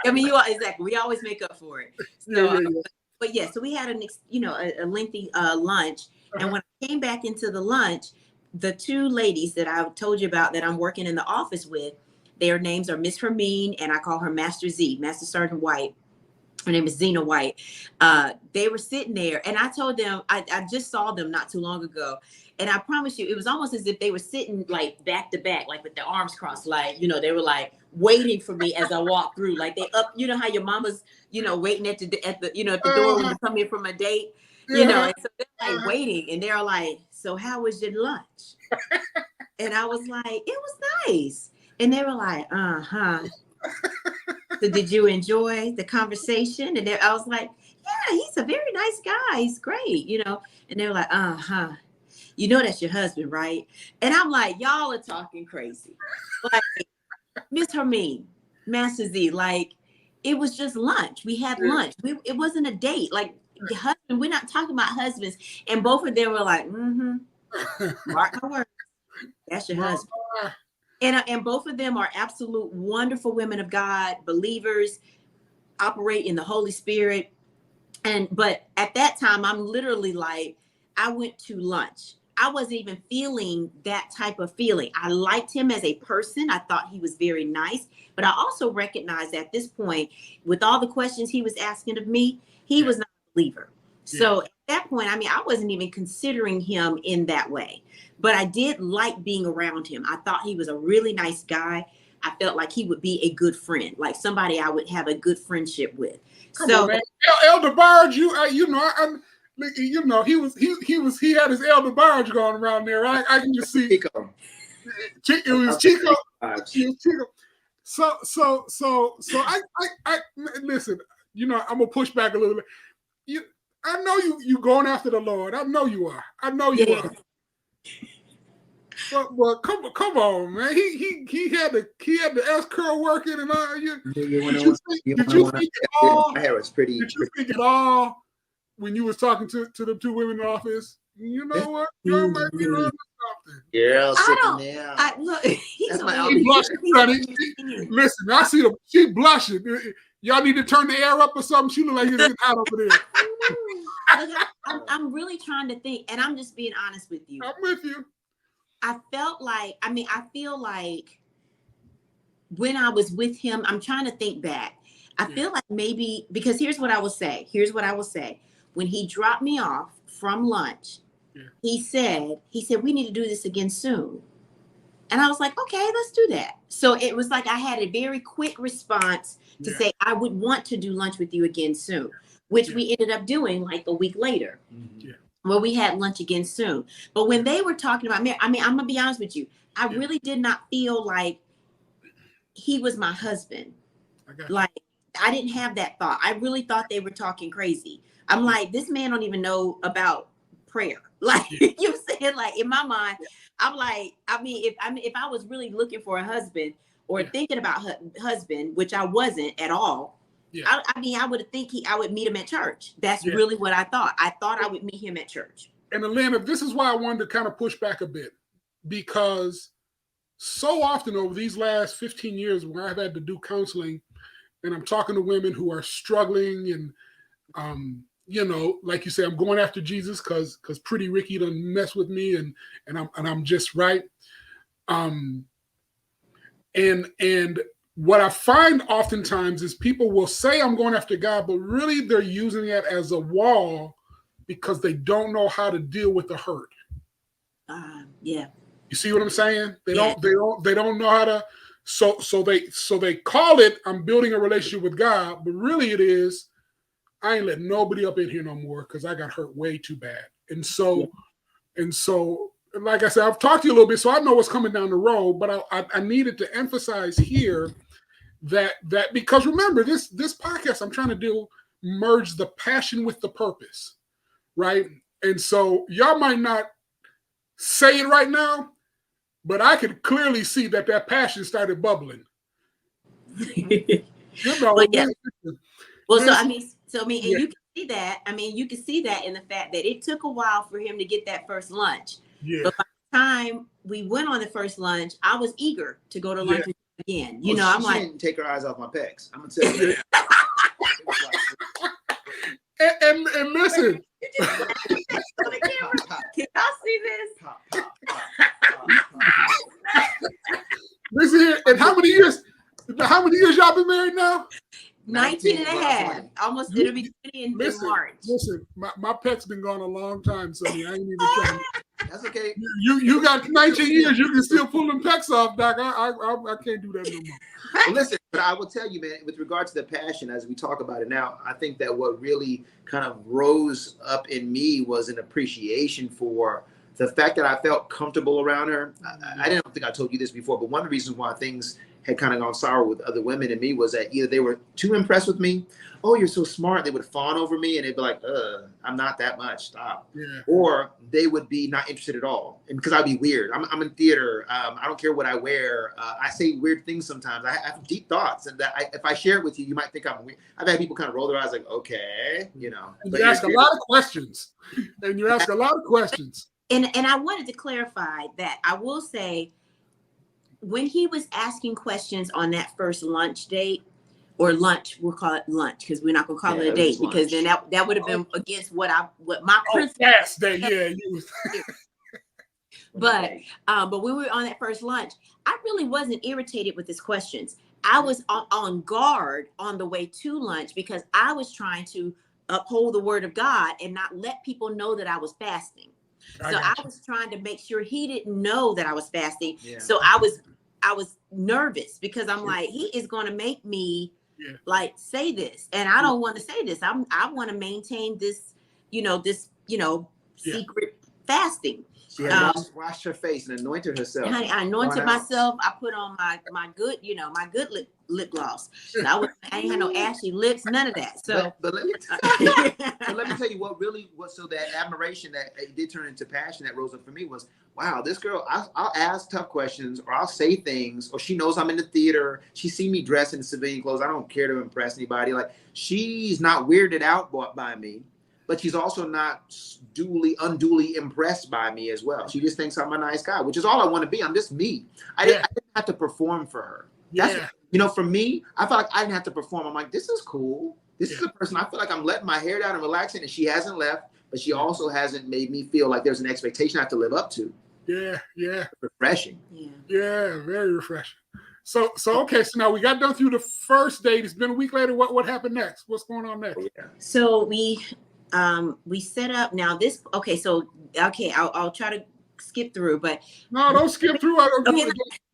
I mean, exactly. We always make up for it. So, but yeah, so we had a lengthy lunch, and when I came back into the lunch, the two ladies that I told you about that I'm working in the office with, their names are Miss Hermine, and I call her Master Sergeant White. Her name is Zena White. They were sitting there, and I told them, I just saw them not too long ago, and I promise you, it was almost as if they were sitting like back to back, like with their arms crossed, like, they were like waiting for me as I walked through, like they up, how your mama's, waiting at the door when you come in from a date, and so they're like waiting, and they're like, so how was your lunch? And I was like, it was nice, and they were like, So did you enjoy the conversation? And I was like, yeah, he's a very nice guy. He's great, And they were like, that's your husband, right? And I'm like, y'all are talking crazy. Like, Miss Hermine, Master Z, like, it was just lunch. We had lunch. It wasn't a date. Like, the husband, we're not talking about husbands. And both of them were like, mark my words. That's your husband. And both of them are absolute wonderful women of God, believers, operate in the Holy Spirit. But at that time, I'm literally like, I went to lunch. I wasn't even feeling that type of feeling. I liked him as a person. I thought he was very nice. But I also recognized at this point, with all the questions he was asking of me, he was not a believer. So at that point, I wasn't even considering him in that way. But I did like being around him. I thought he was a really nice guy. I felt like he would be a good friend, like somebody I would have a good friendship with. Come on, man. Elder Barge, he had his Elder Barge going around there. I can just see Chico. It was Chico. Chico. So I listen. I'm gonna push back a little bit. I know you going after the Lord. I know you are. I know you are. But come on, man. He had the S curl working and all. Did you think it all when you was talking to the two women in the office? You know what? You might be wrong something. Girl sitting there. Look, he's blushing, honey. Listen, I see her. She blushing. Y'all need to turn the air up or something. She look like it's getting hot over there. I'm really trying to think, and I'm just being honest with you. I'm with you. I feel like when I was with him, I'm trying to think back. I feel like maybe, because here's what I will say. When he dropped me off from lunch, he said, we need to do this again soon. And I was like, okay, let's do that. So it was like I had a very quick response to say, I would want to do lunch with you again soon, which we ended up doing like a week later. Well, we had lunch again soon. But when they were talking about marriage, I mean, I'm going to be honest with you. I really did not feel like he was my husband. Like, I didn't have that thought. I really thought they were talking crazy. I'm like, this man don't even know about prayer. Like, you know what I'm saying? Like, in my mind, I'm like, I mean, if I was really looking for a husband or thinking about husband, which I wasn't at all, I mean, I would meet him at church. That's really what I thought. I thought I would meet him at church. And Elenah, this is why I wanted to kind of push back a bit, because so often over these last 15 years when I've had to do counseling and I'm talking to women who are struggling and, you know, like you say, I'm going after Jesus because Pretty Ricky done mess with me and I'm just right. And what I find oftentimes is people will say I'm going after God, but really they're using it as a wall because they don't know how to deal with the hurt. You see what I'm saying? They don't know how to. So they call it, I'm building a relationship with God, but really it is, I ain't letting nobody up in here no more because I got hurt way too bad. And so, like I said, I've talked to you a little bit, so I know what's coming down the road, but I needed to emphasize here that because remember, this podcast I'm trying to do merge the passion with the purpose, right? And so y'all might not say it right now, but I could clearly see that passion started bubbling. You know, and you can see that. I mean, you can see that in the fact that it took a while for him to get that first lunch. But by the time we went on the first lunch, I was eager to go to lunch with him again. You know, I'm like, didn't take her eyes off my pecs. I'm gonna tell you. and listen. Can y'all see this? Listen here, and how many years y'all been married now? 19 and a half. Almost it'll be 20 in March. Listen, my pet's been gone a long time, Sonny. I ain't even trying. That's okay. You got 19 years. You can still pull them pecs off, Doc. I can't do that no more. Well, listen, but I will tell you, man, with regard to the passion, as we talk about it now, I think that what really kind of rose up in me was an appreciation for the fact that I felt comfortable around her. I didn't think I told you this before, but one of the reasons why things had kind of gone sour with other women and me was that either they were too impressed with me. Oh, you're so smart. They would fawn over me and they'd be like, I'm not that much. Stop. Yeah. Or they would be not interested at all. And because I'd be weird. I'm in theater. I don't care what I wear. I say weird things sometimes. I have deep thoughts. And that if I share it with you, you might think I'm weird. I've had people kind of roll their eyes like, okay, you know. And you ask a lot of questions. And you ask a lot of questions. And I wanted to clarify that I will say, when he was asking questions on that first lunch date, or lunch, we'll call it lunch because we're not gonna call it a date because then that would have been against what my principle. Fast day, yeah. But when we were on that first lunch, I really wasn't irritated with his questions. I was on guard on the way to lunch because I was trying to uphold the word of God and not let people know that I was fasting. So I was trying to make sure he didn't know that I was fasting. Yeah. So I was nervous because I'm like, he is going to make me like say this, and I don't want to say this. I want to maintain this, secret fasting. She had washed her face and anointed herself. Honey, I anointed myself. I put on my good, my good lip gloss. So I ain't had no ashy lips, none of that. So, but let me tell you so that admiration that it did turn into passion that rose up for me was, wow, this girl, I'll ask tough questions or I'll say things, or she knows I'm in the theater. She see me dressed in civilian clothes. I don't care to impress anybody. Like, she's not weirded out by me, but she's also not unduly impressed by me as well. She just thinks I'm a nice guy, which is all I want to be. I'm just me. I didn't have to perform for her. For me, I felt like I didn't have to perform. I'm like, this is cool. This is a person. I feel like I'm letting my hair down and relaxing, and she hasn't left, but she also hasn't made me feel like there's an expectation I have to live up to. Yeah. Refreshing. Yeah, very refreshing. So okay. So now we got done through the first date. It's been a week later. What happened next? What's going on next? So we set up now this. I'll try to skip through, but no, don't skip through.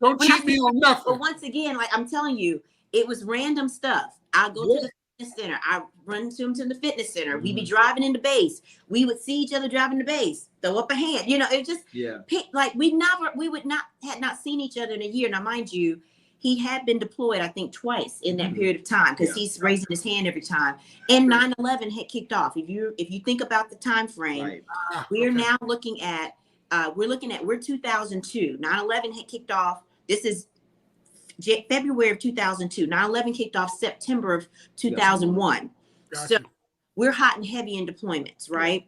Don't cheat me on nothing. But once again, like I'm telling you, it was random stuff. I'll go to the fitness center. I run to him to the fitness center. We'd be driving into base. We would see each other driving to base. Throw up a hand. It just like we had not seen each other in a year. Now, mind you, he had been deployed, I think, twice in that period of time because he's raising his hand every time. And 9/11 had kicked off. If you think about the time frame, we're now looking at we're 2002. 9/11 had kicked off. This is February of 2002. 9/11 kicked off September of 2001. So we're hot and heavy in deployments, right?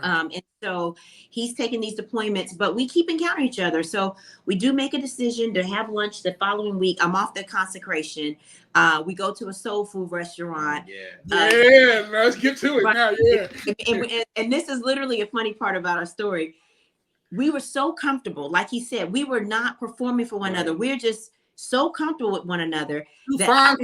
And so he's taking these deployments, but we keep encountering each other. So we do make a decision to have lunch the following week. I'm off the consecration. We go to a soul food restaurant. Let's get to it now. Yeah. And this is literally a funny part about our story. We were so comfortable. Like he said, we were not performing for one another. We're just so comfortable with one another that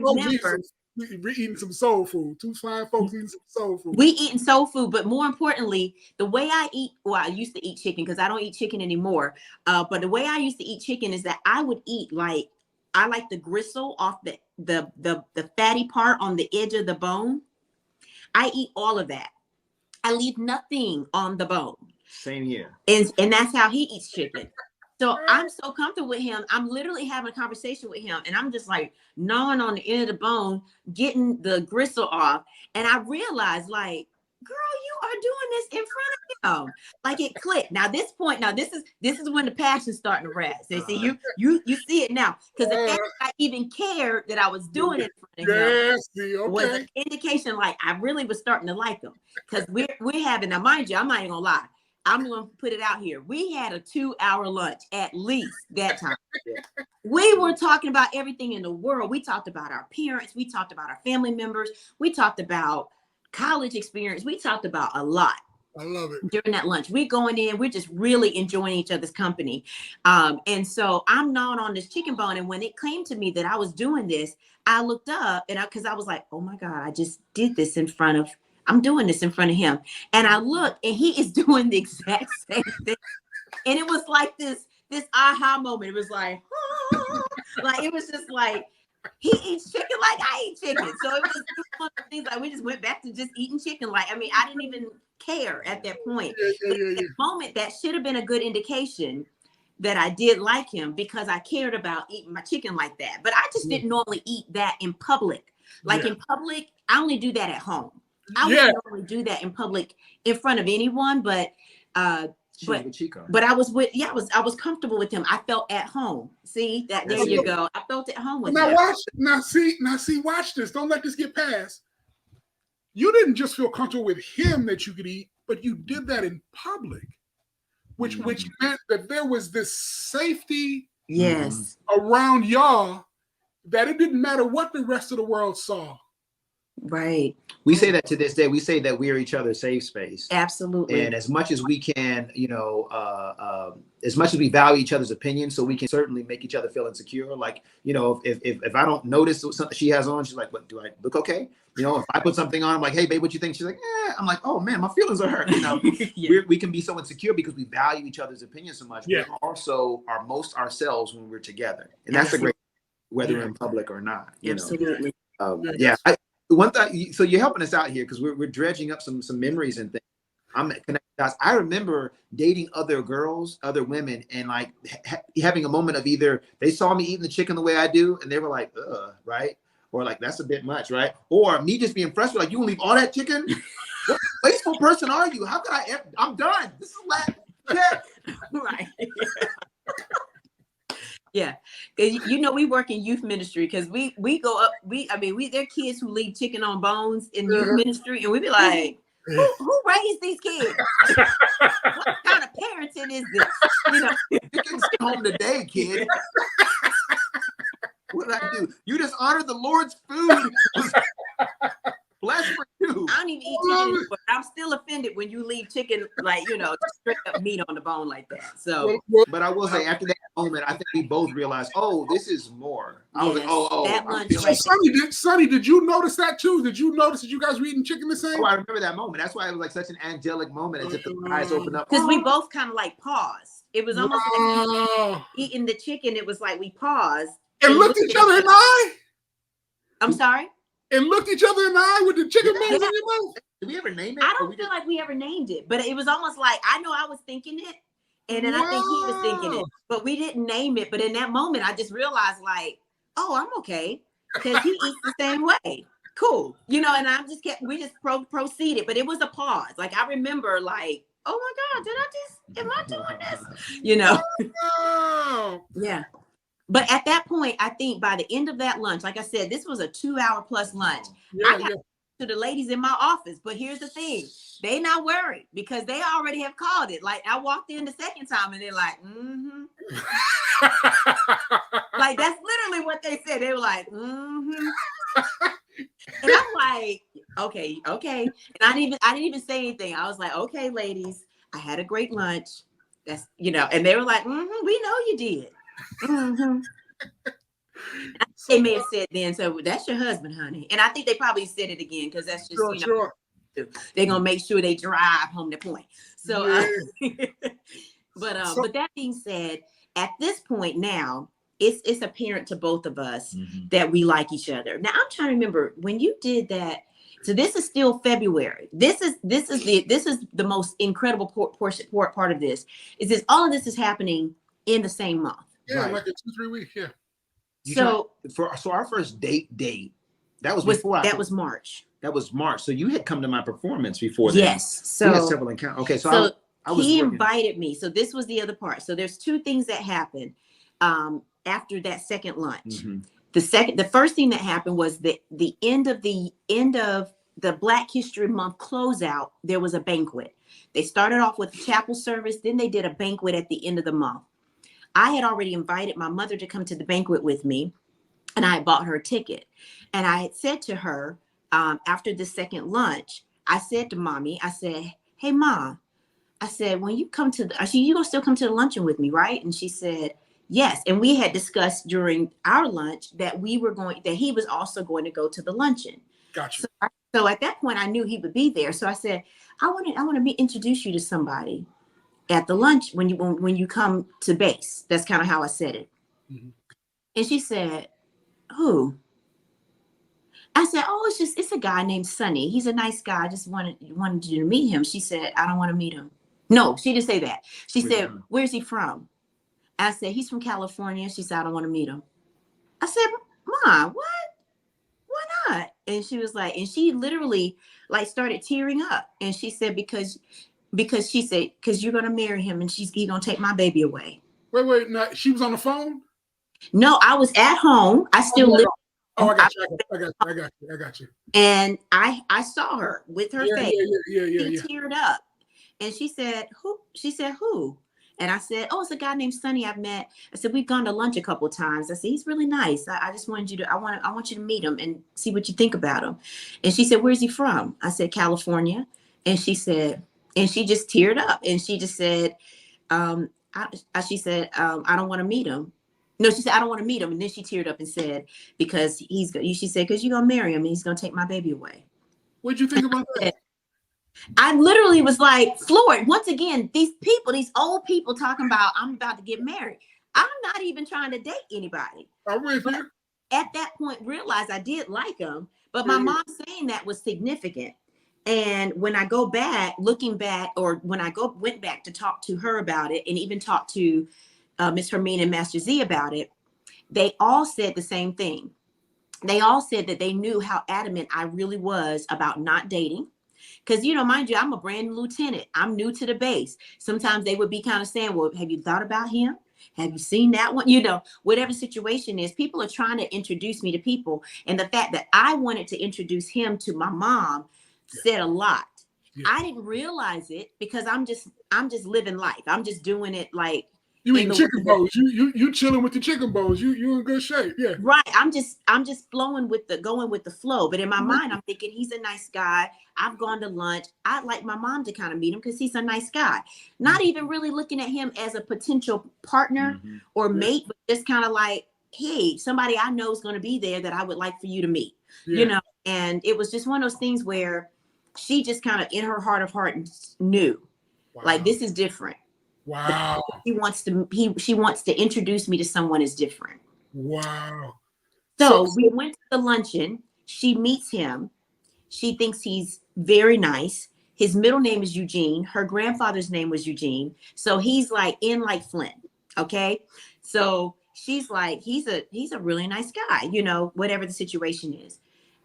we're eating some soul food. Two fine folks eating some soul food. We eating soul food, but more importantly, the way I eat, I used to eat chicken because I don't eat chicken anymore. But the way I used to eat chicken is that I would eat I like the gristle off the fatty part on the edge of the bone. I eat all of that. I leave nothing on the bone. Same here. And that's how he eats chicken. So I'm so comfortable with him. I'm literally having a conversation with him and I'm just like gnawing on the end of the bone, getting the gristle off. And I realized like, girl, you are doing this in front of him. Like it clicked. Now this is when the passion's starting to rise. They see you see it now. Because the fact that I even cared that I was doing it in front of him was an indication like I really was starting to like him. Because we're having, now mind you, I'm not even gonna lie. I'm going to put it out here. We had a 2-hour lunch at least that time. We were talking about everything in the world. We talked about our parents. We talked about our family members. We talked about college experience. We talked about a lot. I love it. During that lunch, we're going in, we're just really enjoying each other's company. And so I'm gnawing on this chicken bone. And when it came to me that I was doing this, I looked up because I was like, oh my God, I just did this I'm doing this in front of him. And I look and he is doing the exact same thing. And it was like this aha moment. It was like it was just like, he eats chicken like I eat chicken. So it was one of the things like we just went back to just eating chicken. Like, I mean, I didn't even care at that point. But at that moment, that should have been a good indication that I did like him because I cared about eating my chicken like that. But I just didn't normally eat that in public. Like in public, I only do that at home. I wouldn't normally do that in public in front of anyone, but I was comfortable with him. I felt at home. See that? There you go. I felt at home with him. Watch this. Don't let this get past. You didn't just feel comfortable with him that you could eat, but you did that in public, which meant that there was this safety around y'all that it didn't matter what the rest of the world saw. Right. We say that to this day. We say that we are each other's safe space. Absolutely. And as much as we can, as much as we value each other's opinions, so we can certainly make each other feel insecure. Like, if I don't notice something she has on, she's like, "What, do I look okay?" If I put something on, I'm like, "Hey, babe, what you think?" She's like, "Eh." I'm like, "Oh man, my feelings are hurt." We can be so insecure because we value each other's opinions so much. Yeah. We also are most ourselves when we're together, and that's the great, whether in public or not. Absolutely. One thing, so you're helping us out here because we're dredging up some memories and things. I'm connecting dots. I remember dating other girls, other women, and like having a moment of either they saw me eating the chicken the way I do, and they were like, "Ugh," right? Or like, "That's a bit much," right? Or me just being frustrated, like, "You gonna leave all that chicken? What wasteful person are you? How could I'm done. This is last check." Right. Yeah, we work in youth ministry because we go up. They're kids who leave chicken on bones in youth ministry, and we be like, who raised these kids? What kind of parenting is this? You can stay home today, kid. What did I do? You just honored the Lord's food. Bless for you. I don't even eat chicken anymore. I'm still offended when you leave chicken, like, straight up meat on the bone like that. So, but I will say, after that moment, I think we both realized, oh, this is more. I was like, that I'm lunch feeling right Sonny, did you notice that too? Did you notice that you guys were eating chicken the same? Oh, I remember that moment. That's why it was like such an angelic moment, as if the eyes opened up. Because we both kind of like paused. It was almost like eating the chicken. It was like we paused and looked each other in the eye. I'm sorry. And looked each other in the eye with the chicken bones in your mouth. Did we ever name it? I don't feel like we ever named it, but it was almost like I know I was thinking it, and then I think he was thinking it, but we didn't name it. But in that moment, I just realized, like, oh, I'm okay, because he eats the same way. Cool, and I just we just proceeded, but it was a pause. Like I remember, like, oh my God, am I doing this? Yeah. But at that point, I think by the end of that lunch, like I said, this was a 2-hour plus lunch. I got to the ladies in my office, but here's the thing. They not worried because they already have called it. Like I walked in the second time and they're like, mm-hmm. Like that's literally what they said. They were like, mm-hmm. And I'm like, okay. And I didn't even say anything. I was like, okay, ladies, I had a great lunch. That's, and they were like, mm-hmm, we know you did. Mm-hmm. They may have said then, so that's your husband, honey. And I think they probably said it again because that's just, they're going to make sure they drive home the point. So, but that being said, at this point now, it's apparent to both of us that we like each other. Now I'm trying to remember when you did that. So this is still February. This is the most incredible part of this is this all of this is happening in the same month. Yeah, like in 2-3 weeks. Yeah. So our first date that was March. That was March. So you had come to my performance before then. Yes. So we had several encounters. Okay, so I was he invited me. So this was the other part. So there's two things that happened after that second lunch. The first thing that happened was the end of the Black History Month closeout. There was a banquet. They started off with a chapel service. Then they did a banquet at the end of the month. I had already invited my mother to come to the banquet with me, and I had bought her a ticket. And I had said to her, after the second lunch, I said to mommy, I said, hey, Ma, I said, when you come to you gonna still come to the luncheon with me, right? And she said, yes. And we had discussed during our lunch that he was also going to go to the luncheon. Gotcha. So at that point, I knew he would be there. So I said, I want to introduce you to somebody at the lunch when you come to base. That's kind of how I said it. And she said, who? I said, oh, it's a guy named Sonny. He's a nice guy. I just wanted you to meet him. She said, I don't want to meet him. No, she didn't say that. She said, where's he from? I said, he's from California. She said, I don't want to meet him. I said, Mom, what? Why not? And she was like, and she literally like started tearing up. And she said, because she said, because you're going to marry him and he's going to take my baby away. Wait. No, she was on the phone? No, I was at home. I still live. Oh, I got you. And I saw her with her face. She teared up. And she said, who? She said, who? And I said, oh, it's a guy named Sonny I've met. I said, we've gone to lunch a couple of times. I said, he's really nice. I just wanted you to, I want you to meet him and see what you think about him. And she said, where's he from? I said, California. And she said, and she just teared up. And she just said, I don't want to meet him. No, she said, I don't want to meet him. And then she teared up and said, because she said, because you're going to marry him and he's going to take my baby away. What'd you think about that? I literally was like floored. Once again, these old people talking about, I'm about to get married. I'm not even trying to date anybody. I'm with you. At that point, realized I did like him, but my mom saying that was significant. And when I go back, looking back, or when I went back to talk to her about it, and even talk to Miss Hermine and Master Z about it, they all said the same thing. They all said that they knew how adamant I really was about not dating. Because, mind you, I'm a brand new lieutenant. I'm new to the base. Sometimes they would be kind of saying, well, have you thought about him? Have you seen that one? Whatever situation is, people are trying to introduce me to people. And the fact that I wanted to introduce him to my mom said a lot. Yeah. I didn't realize it because I'm just living life. I'm just doing it like, You eating chicken bones. You chilling with the chicken bones. You in good shape. Yeah. Right. I'm just going with the flow. But in my mind, I'm thinking he's a nice guy. I've gone to lunch. I'd like my mom to kind of meet him because he's a nice guy. Not even really looking at him as a potential partner or mate, but just kind of like, hey, somebody I know is going to be there that I would like for you to meet. You know, and it was just one of those things where she just kind of in her heart of hearts knew, like, this is different. Wow. She wants to introduce me to someone as different. Wow. So we went to the luncheon. She meets him. She thinks he's very nice. His middle name is Eugene. Her grandfather's name was Eugene. So he's like Flynn. Okay. So she's like, he's a really nice guy, you know, whatever the situation is.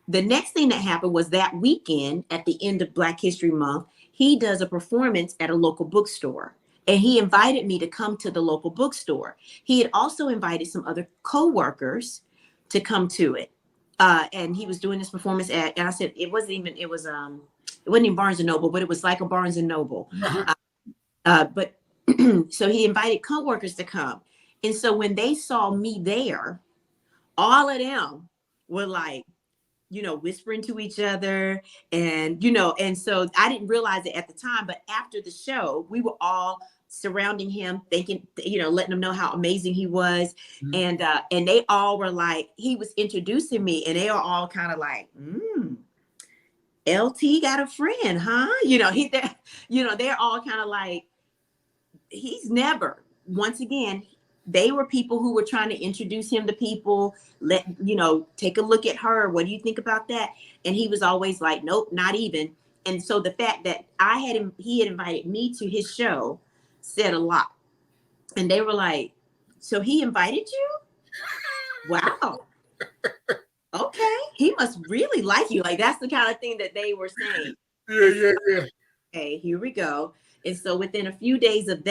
The next thing that happened was that weekend at the end of Black History Month, he does a performance at a local bookstore. And he invited me to come to the local bookstore. He had also invited some other co-workers to come to it. And he was doing this performance and I said, it wasn't even Barnes and Noble, but it was like a Barnes and Noble. But so he invited co-workers to come. And so when they saw me there, all of them were like, you know, whispering to each other and, you know, and so I didn't realize it at the time, but after the show, we were all surrounding him, thinking, you know, letting him know how amazing he was. And they all were like, he was introducing me and they are all kind of like, LT got a friend, huh? You know, they're all kind of like, he's never, once again, they were people who were trying to introduce him to people, take a look at her. What do you think about that? And he was always like, nope, not even. And so the fact that he had invited me to his show said a lot. And they were like, so he invited you? Wow. Okay. He must really like you. Like, that's the kind of thing that they were saying. Yeah. Okay, here we go. And so within a few days of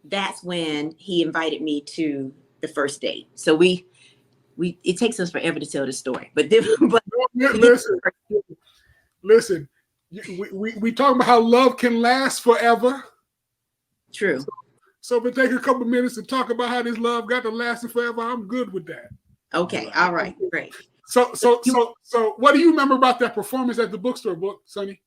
that's when he invited me to the first date. So it takes us forever to tell the story, but listen, we talk about how love can last forever. True. So if it take a couple minutes to talk about how this love got to last forever, I'm good with that. Okay. All right. Great. So what do you remember about that performance at the bookstore, Sonny?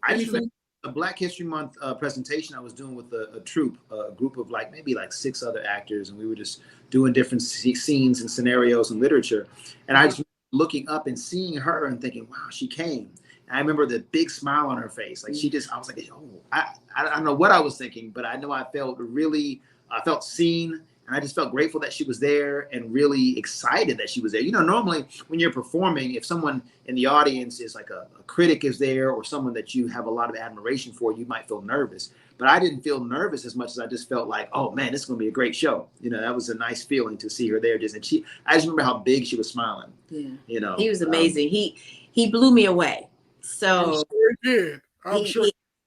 Anything? A Black History Month presentation I was doing with a troupe, a group of maybe 6 other actors, and we were just doing different scenes and scenarios and literature. And I just looking up and seeing her and thinking, wow, she came. And I remember the big smile on her face. I was like, oh, I don't know what I was thinking, but I know I felt seen. And I just felt grateful that she was there and really excited that she was there. You know, normally when you're performing, if someone in the audience is like a critic is there or someone that you have a lot of admiration for, you might feel nervous. But I didn't feel nervous as much as I just felt like, oh man, this is going to be a great show. You know, that was a nice feeling to see her there. I just remember how big she was smiling. Yeah. You know, he was amazing. He blew me away. So I'm sure.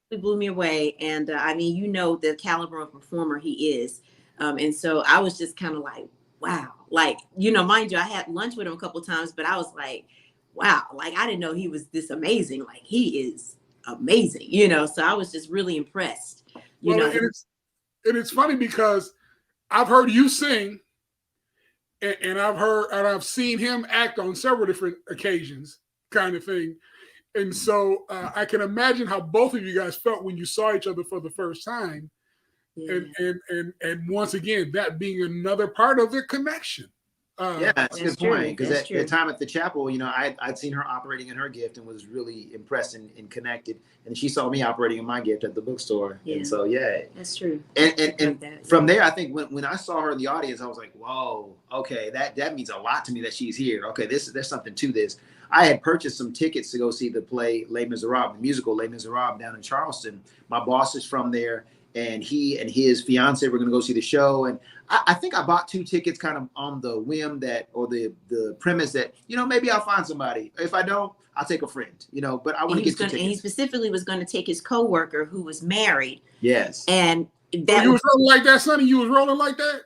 He blew me away. And I mean, you know, the caliber of performer he is. And so I was just kind of like, wow, like, you know, mind you, I had lunch with him a couple of times, but I was like, wow, like, I didn't know he was this amazing. Like, he is amazing, you know? So I was just really impressed, you know? And it's funny because I've heard you sing and I've seen him act on several different occasions kind of thing. And so I can imagine how both of you guys felt when you saw each other for the first time. Yeah. And once again, that being another part of the connection. That's a good point. Because at the time at the chapel, you know, I'd seen her operating in her gift and was really impressed and connected. And she saw me operating in my gift at the bookstore. Yeah. And so, that's true. And from there, I think when I saw her in the audience, I was like, whoa, okay, that means a lot to me that she's here. Okay, there's something to this. I had purchased some tickets to go see the play Les Miserables, the musical Les Miserables down in Charleston. My boss is from there. And he and his fiance were going to go see the show. And I think I bought 2 tickets kind of on the whim or the premise that, you know, maybe I'll find somebody. If I don't, I'll take a friend, you know, but I want to get 2 tickets. And he specifically was going to take his coworker who was married. Yes. And that you was rolling like that, Sonny? You was rolling like that?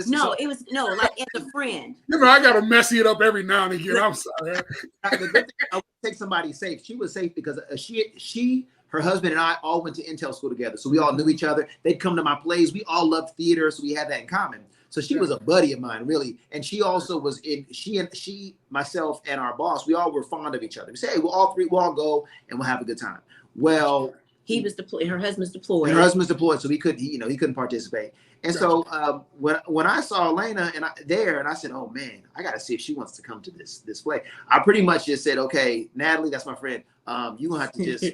No. Like as a friend. You know, I got to messy it up every now and again. I'm sorry. The good thing, I would take somebody safe. She was safe because she her husband and I all went to Intel school together. So we all knew each other. They'd come to my plays. We all loved theater. So we had that in common. So she was a buddy of mine, really. And she also was she, myself, and our boss, we all were fond of each other. We say, hey, we'll all go and we'll have a good time. Well, he was deployed. Her husband's deployed. Her husband's deployed, so he couldn't participate. And so when I saw Elenah and I said, oh man, I got to see if she wants to come to this play. I pretty much just said, okay, Natalie, that's my friend. You gonna have to just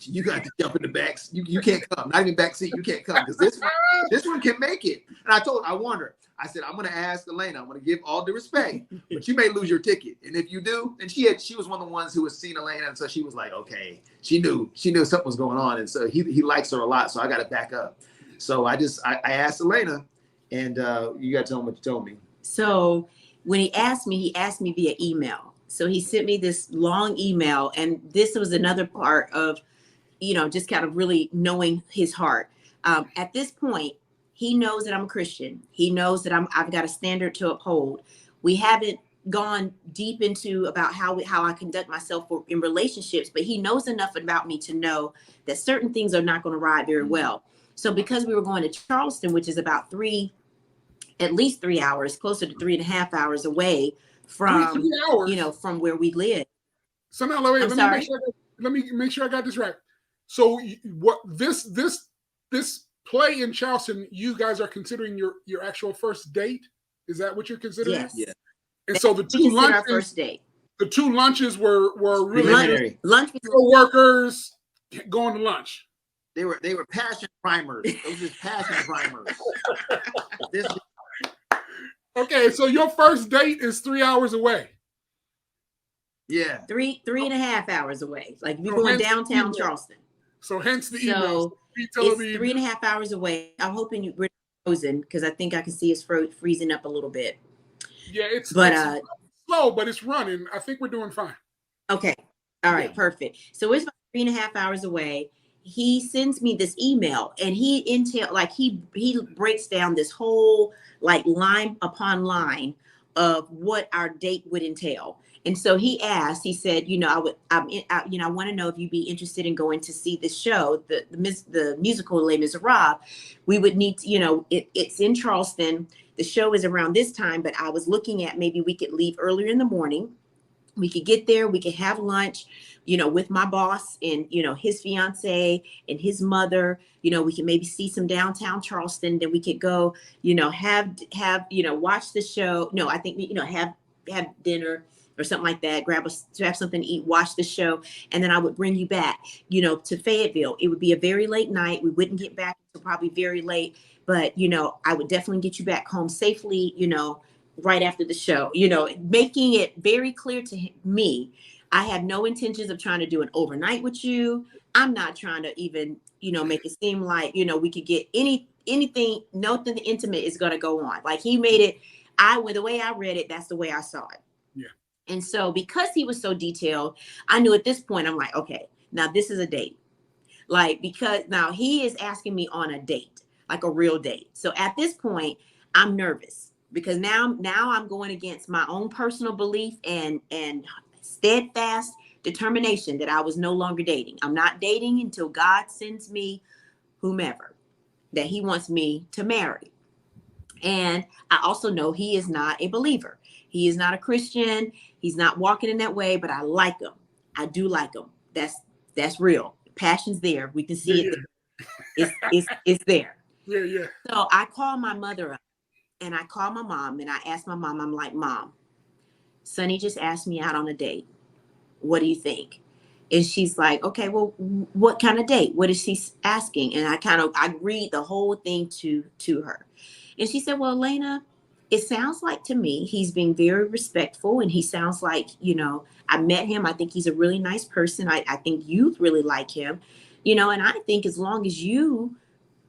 you got to jump in the back. You can't come, not even back seat. You can't come because this one can make it. And I warned her. I said, I'm gonna ask Elenah. I'm gonna give all due respect, but you may lose your ticket. And if you do, and she was one of the ones who was seeing Elenah, and so she was like, okay, she knew something was going on, and so he likes her a lot. So I got to back up. So I asked Elenah, and you got to tell him what you told me. So when he asked me via email. So he sent me this long email, and this was another part of, just kind of really knowing his heart. At this point, he knows that I'm a Christian. He knows that I've got a standard to uphold. We haven't gone deep into about how I conduct myself in relationships, but he knows enough about me to know that certain things are not going to ride very well. So because we were going to Charleston, which is about at least 3 hours, closer to 3.5 hours away from, from where we live. So now let me make sure I got this right. So what this play in Charleston, you guys are considering your actual first date? Is that what you're considering? Yes. Yeah. And so the two lunches, our first date. The two lunches were really lunch with co-workers going to lunch. They were passion primers. Those are passion primers. Okay, so your first date is 3 hours away. Yeah. 3.5 hours away. Like if you're going downtown Charleston. So hence the email. So it's 3.5 hours away. I'm hoping we're frozen because I think I can see it's freezing up a little bit. Yeah, it's slow, but it's running. I think we're doing fine. Okay. All right. Yeah. Perfect. So it's about 3.5 hours away. He sends me this email, and he breaks down this whole line upon line of what our date would entail. And so he said, I want to know if you'd be interested in going to see this show, the musical Les Miserables. We would need to, it's in Charleston. The show is around this time, but I was looking at maybe we could leave earlier in the morning. We could get there. We could have lunch, with my boss and, his fiance and his mother. We can maybe see some downtown Charleston. Then we could go, have watch the show. No, I think, have dinner or something like that. Have something to eat, watch the show. And then I would bring you back, to Fayetteville. It would be a very late night. We wouldn't get back until probably very late. But, I would definitely get you back home safely, right after the show, making it very clear to me, I have no intentions of trying to do an overnight with you. I'm not trying to even, make it seem like, we could get anything, nothing intimate is going to go on. Like he made it, the way I read it, that's the way I saw it. Yeah. And so because he was so detailed, I knew at this point, I'm like, okay, now this is a date. Because now he is asking me on a date, like a real date. So at this point, I'm nervous. Because now I'm going against my own personal belief and steadfast determination that I was no longer dating. I'm not dating until God sends me whomever that he wants me to marry. And I also know he is not a believer. He is not a Christian. He's not walking in that way, but I like him. I do like him. That's real. Passion's there. We can see it. It's there. Yeah. So I call my mother up. And I called my mom and I asked my mom, I'm like, Mom, Sonny just asked me out on a date. What do you think? And she's like, okay, well, what kind of date? What is she asking? And I read the whole thing to her. And she said, well, Elenah, it sounds like to me, he's being very respectful. And he sounds like, I met him. I think he's a really nice person. I think you really like him, and I think as long as you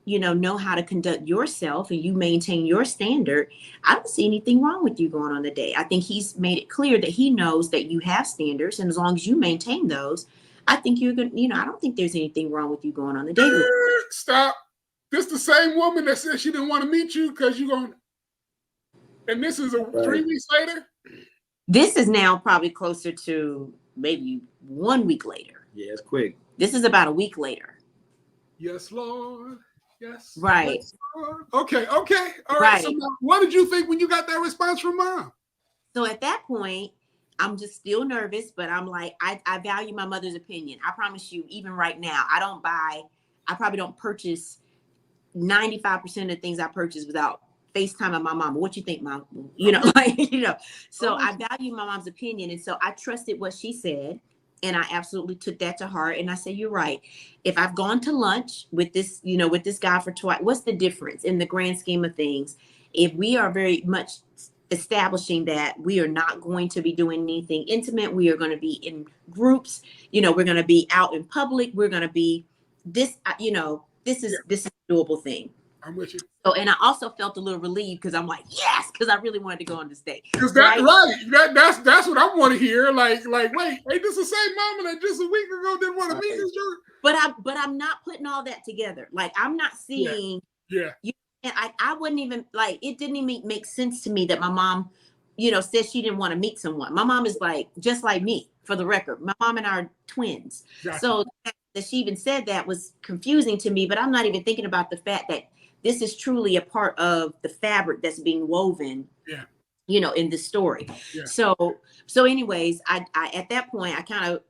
know how to conduct yourself and you maintain your standard, I don't see anything wrong with you going on the date. I think he's made it clear that he knows that you have standards. And as long as you maintain those, I think you're going to, I don't think there's anything wrong with you going on the date. Stop. This the same woman that said she didn't want to meet you because you're going, and this is 3 weeks later? This is now probably closer to maybe 1 week later. Yeah, it's quick. This is about a week later. Yes, Lord. Yes. Right. Yes, Lord. Okay. All right. Right. So now, what did you think when you got that response from mom? So at that point, I'm just still nervous, but I'm like, I value my mother's opinion. I promise you, even right now, I probably don't purchase 95% of the things I purchase without FaceTiming my mom. What you think, Mom? You know, so I value my mom's opinion. And so I trusted what she said. And I absolutely took that to heart. And I said, you're right. If I've gone to lunch with this, with this guy for twice, what's the difference in the grand scheme of things? If we are very much establishing that we are not going to be doing anything intimate, we are going to be in groups, we're going to be out in public, we're going to be this, this is a doable thing. I'm with you. So, and I also felt a little relieved because I'm like, yes, because I really wanted to go on the stage. Because that's what I want to hear. Like, wait, hey, this is the same mama that just a week ago didn't want to meet this jerk. But I'm not putting all that together. Like, I'm not seeing. Yeah. And I wouldn't even it didn't even make sense to me that my mom, said she didn't want to meet someone. My mom is like, just like me, for the record. My mom and I are twins. Gotcha. So that she even said that was confusing to me, but I'm not even thinking about the fact that this is truly a part of the fabric that's being woven, in this story. Yeah. So anyways, I at that point, I kind of,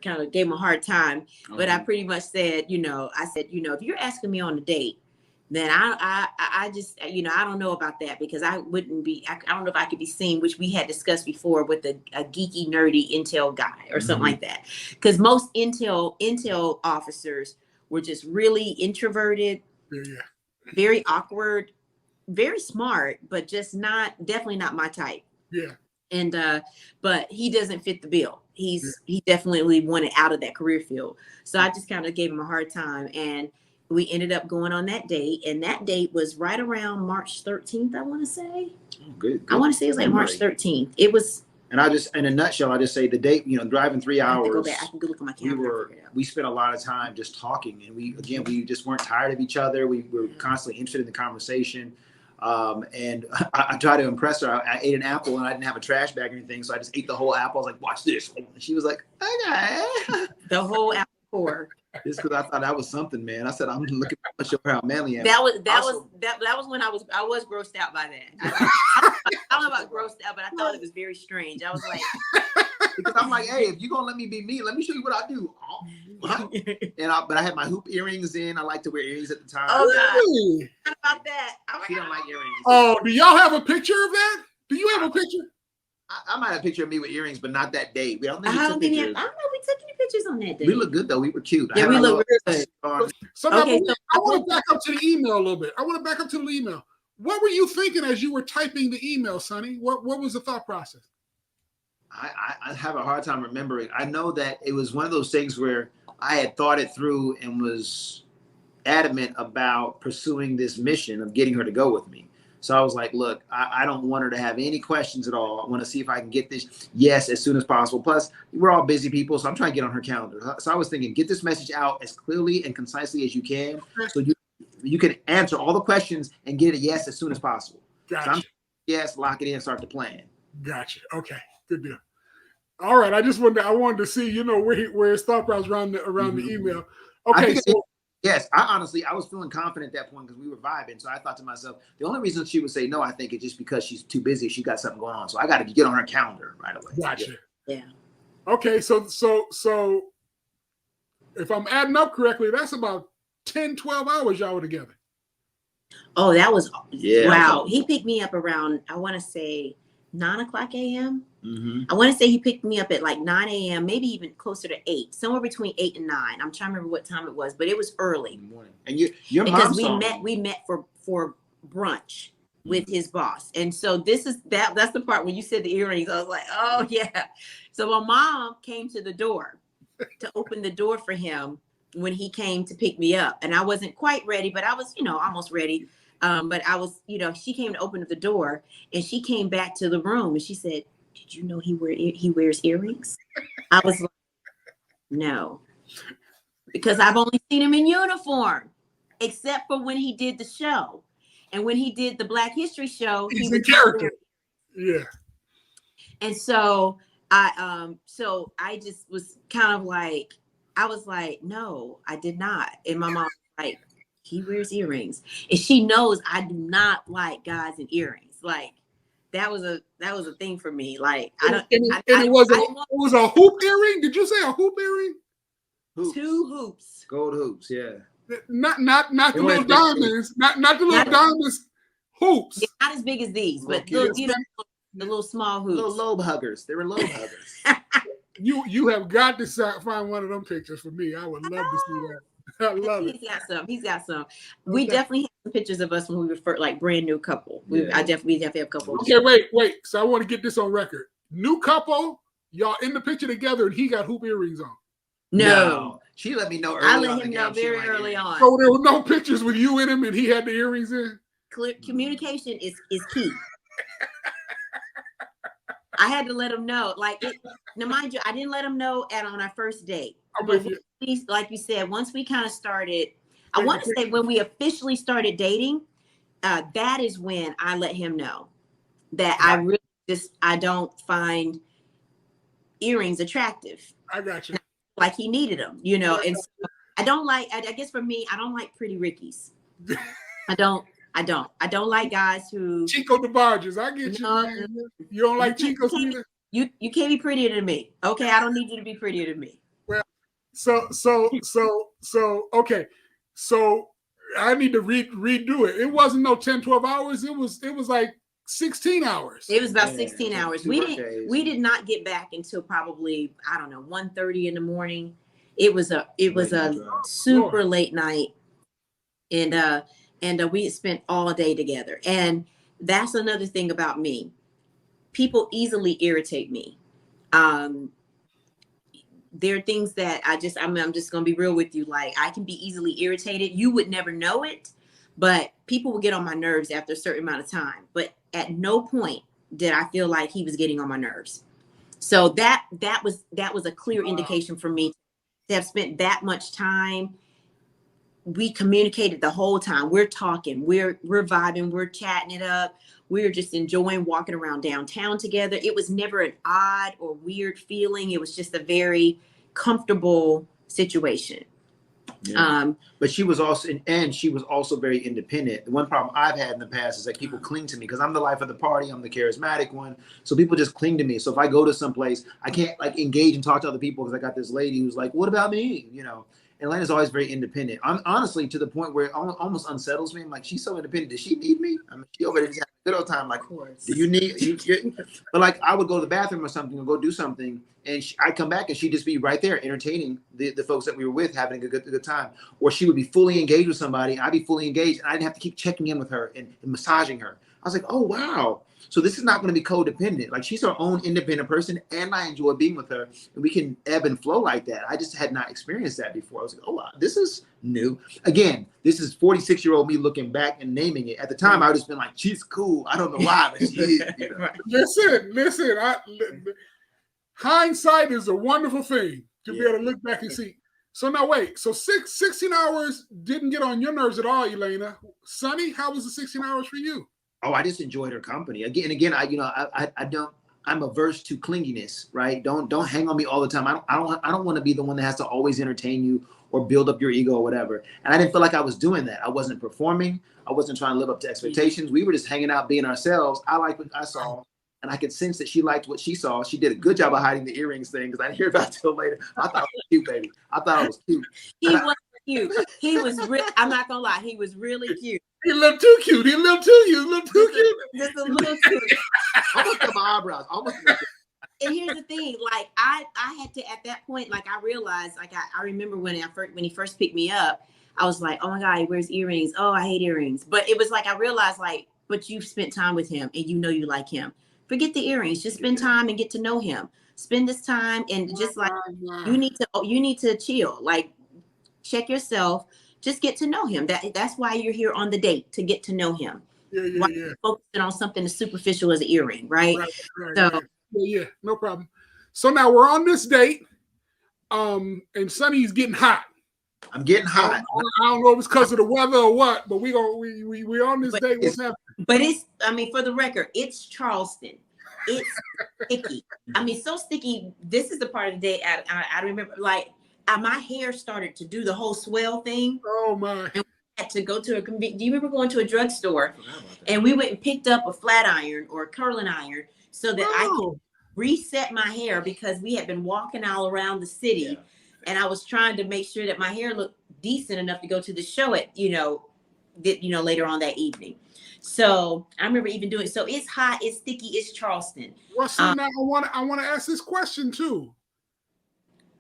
kind of gave him a hard time, but I pretty much said, I said, if you're asking me on a date, then I just, I don't know about that, because I wouldn't be, I don't know if I could be seen, which we had discussed before, with a geeky, nerdy intel guy or something like that. Because most intel officers were just really introverted, very awkward, very smart, but just definitely not my type. Yeah. And, but he doesn't fit the bill. He definitely wanted out of that career field. So I just kind of gave him a hard time, and we ended up going on that date, and that date was right around March 13th, I want to say. Oh, good. I want to say it was like March 13th. It was. And I just, in a nutshell, I just say the date, driving 3 hours. I can go look at my calendar. We spent a lot of time just talking, and we just weren't tired of each other. We were constantly interested in the conversation. And I tried to impress her. I ate an apple, and I didn't have a trash bag or anything, so I just ate the whole apple. I was like, watch this. And she was like, okay. The whole apple core. Just because I thought that was something, man. I said, I'm looking to show her how manly I am. That was when I was grossed out by that. I don't know about grossed out, but I thought it was very strange. I was like, because I'm like, hey, if you're gonna let me be me, let me show you what I do. But I had my hoop earrings in. I like to wear earrings at the time. Oh, God. What about that? She don't like earrings. Oh, do y'all have a picture of that? Do you have a picture? I might have a picture of me with earrings, but not that day. I don't know if we took any pictures on that day. We look good though. We were cute. Yeah, we look good. So I want to back up to the email a little bit. What were you thinking as you were typing the email, Sonny? What was the thought process? I have a hard time remembering. I know that it was one of those things where I had thought it through and was adamant about pursuing this mission of getting her to go with me. So I was like, look, I don't want her to have any questions at all. I want to see if I can get this yes as soon as possible. Plus, we're all busy people, so I'm trying to get on her calendar. So I was thinking, get this message out as clearly and concisely as you can, so you can answer all the questions and get a yes as soon as possible. Gotcha. So yes, lock it in, start the plan. Gotcha. Okay, good deal. All right, I wanted to see, where his thought process around the email. Okay, yes, I was feeling confident at that point because we were vibing. So I thought to myself, the only reason she would say no, I think, is just because she's too busy. She got something going on. So I got to get on her calendar right away. Gotcha. Yeah. Okay, so if I'm adding up correctly, that's about 10, 12 hours y'all were together. Oh, that was wow. He picked me up around, I want to say 9:00 a.m. Mm-hmm. I want to say he picked me up at like 9 a.m., maybe even closer to 8, somewhere between 8 and 9. I'm trying to remember what time it was, but it was early. And your because we met for brunch with his boss. And so that's the part when you said the earrings, I was like, oh yeah. So my mom came to the door to open the door for him when he came to pick me up. And I wasn't quite ready, but I was, almost ready. But I was, she came to open up the door, and she came back to the room, and she said, did you know he wears earrings? I was like, no, because I've only seen him in uniform, except for when he did the show. And when he did the Black History show, he's a character. Yeah. And so So I just was kind of like, I was like, no, I did not. And my mom was like, he wears earrings, and she knows I do not like guys in earrings. Like that was a thing for me. Like it was a hoop earring. Did you say a hoop earring? Hoops. 2 hoops, Gold hoops, yeah. Not the little diamonds, not the little diamonds. Hoops. Yeah, not as big as these, but Little little, you know, the little small hoops. Little lobe huggers. They were lobe huggers. You have got to find one of them pictures for me. I would love to see that. I love it. He's got some. We definitely have some pictures of us when we were like brand new couple. We definitely have a couple. Okay, wait. So I want to get this on record. New couple, y'all in the picture together, and he got hoop earrings on. No. She let me know early. I let him know very early on. So there were no pictures with you in him, and he had the earrings in. Clear communication is key. I had to let him know. Like it. Now, mind you, I didn't let him know on our first date. But like you said, once we kind of started, I want to say when we officially started dating, that is when I let him know that I really I don't find earrings attractive. I got you. Like he needed them, you know. And so I don't like. I guess for me, I don't like pretty Rickies. I don't like guys who Chico the Barges. I get you. Man. You don't like Chico either. You can't be prettier than me. Okay, I don't need you to be prettier than me. Well, so okay. So I need to redo it. It wasn't no 10, 12 hours. It was like 16 hours. It was about 16 hours. We did not get back until probably, I don't know, 1:30 in the morning. It was a super late night. And we spent all day together. And that's another thing about me. People easily irritate me. There are things that I'm just going to be real with you. Like I can be easily irritated. You would never know it, but people will get on my nerves after a certain amount of time. But at no point did I feel like he was getting on my nerves. So that was a clear indication for me to have spent that much time. We communicated the whole time. We're talking, we're vibing, we're chatting it up. We're just enjoying walking around downtown together. It was never an odd or weird feeling. It was just a very comfortable situation. Yeah. But she was also very independent. The one problem I've had in the past is that people cling to me because I'm the life of the party. I'm the charismatic one. So people just cling to me. So if I go to someplace, I can't like engage and talk to other people because I got this lady who's like, what about me? You know, and Elena's always very independent. I'm honestly to the point where it almost unsettles me. I'm like, she's so independent. Does she need me? I mean, she over there just having a good old time. Like, do you need you? But like, I would go to the bathroom or something or go do something. And I'd come back and she'd just be right there entertaining the folks that we were with, having a good time. Or she would be fully engaged with somebody. I'd be fully engaged. And I didn't have to keep checking in with her and massaging her. I was like, oh, wow. So this is not going to be codependent. Like she's her own independent person and I enjoy being with her. And we can ebb and flow like that. I just had not experienced that before. I was like, oh, wow, this is new. Again, this is 46-year-old me looking back and naming it. At the time, I would have just been like, she's cool. I don't know why, but she is. You know? Listen. Hindsight is a wonderful thing to be able to look back and see. So now wait, so 16 hours didn't get on your nerves at all, Elenah. Sonny, how was the 16 hours for you? Oh, I just enjoyed her company. Again, I'm averse to clinginess, right? Don't hang on me all the time. I don't want to be the one that has to always entertain you or build up your ego or whatever. And I didn't feel like I was doing that. I wasn't performing. I wasn't trying to live up to expectations. We were just hanging out, being ourselves. I liked what I saw. And I could sense that she liked what she saw. She did a good job of hiding the earrings thing because I didn't hear about it till later. I thought it was cute, baby. I thought it was cute. He was cute. He was I'm not gonna lie, he was really cute. He looked too cute. He looked too cute. Just a little cute. Almost got my eyebrows. Almost. And here's the thing, like I had to at that point, like I realized, like I remember when he first picked me up, I was like, oh my God, he wears earrings. Oh, I hate earrings. But it was like I realized, like, but you've spent time with him and you know you like him. Forget the earrings. Just spend time and get to know him. Spend this time and just like you need to chill. Like check yourself. Just get to know him. That's why you're here on the date, to get to know him. Yeah. Focusing on something as superficial as an earring, right? Right. Yeah, no problem. So now we're on this date, and Sonny's getting hot. I'm getting hot. I don't know if it's because of the weather or what, but we on this date. What's happening? But for the record, it's Charleston. it's sticky. I mean, so sticky. This is the part of the day I remember, like, my hair started to do the whole swell thing. Oh my! And we had to go to do you remember going to a drugstore and we went and picked up a flat iron or a curling iron so that I could reset my hair, because we had been walking all around the city, and I was trying to make sure that my hair looked decent enough to go to the show at later on that evening. So I remember even doing, so it's hot, it's sticky, it's Charleston. Well, so now I want to ask this question too.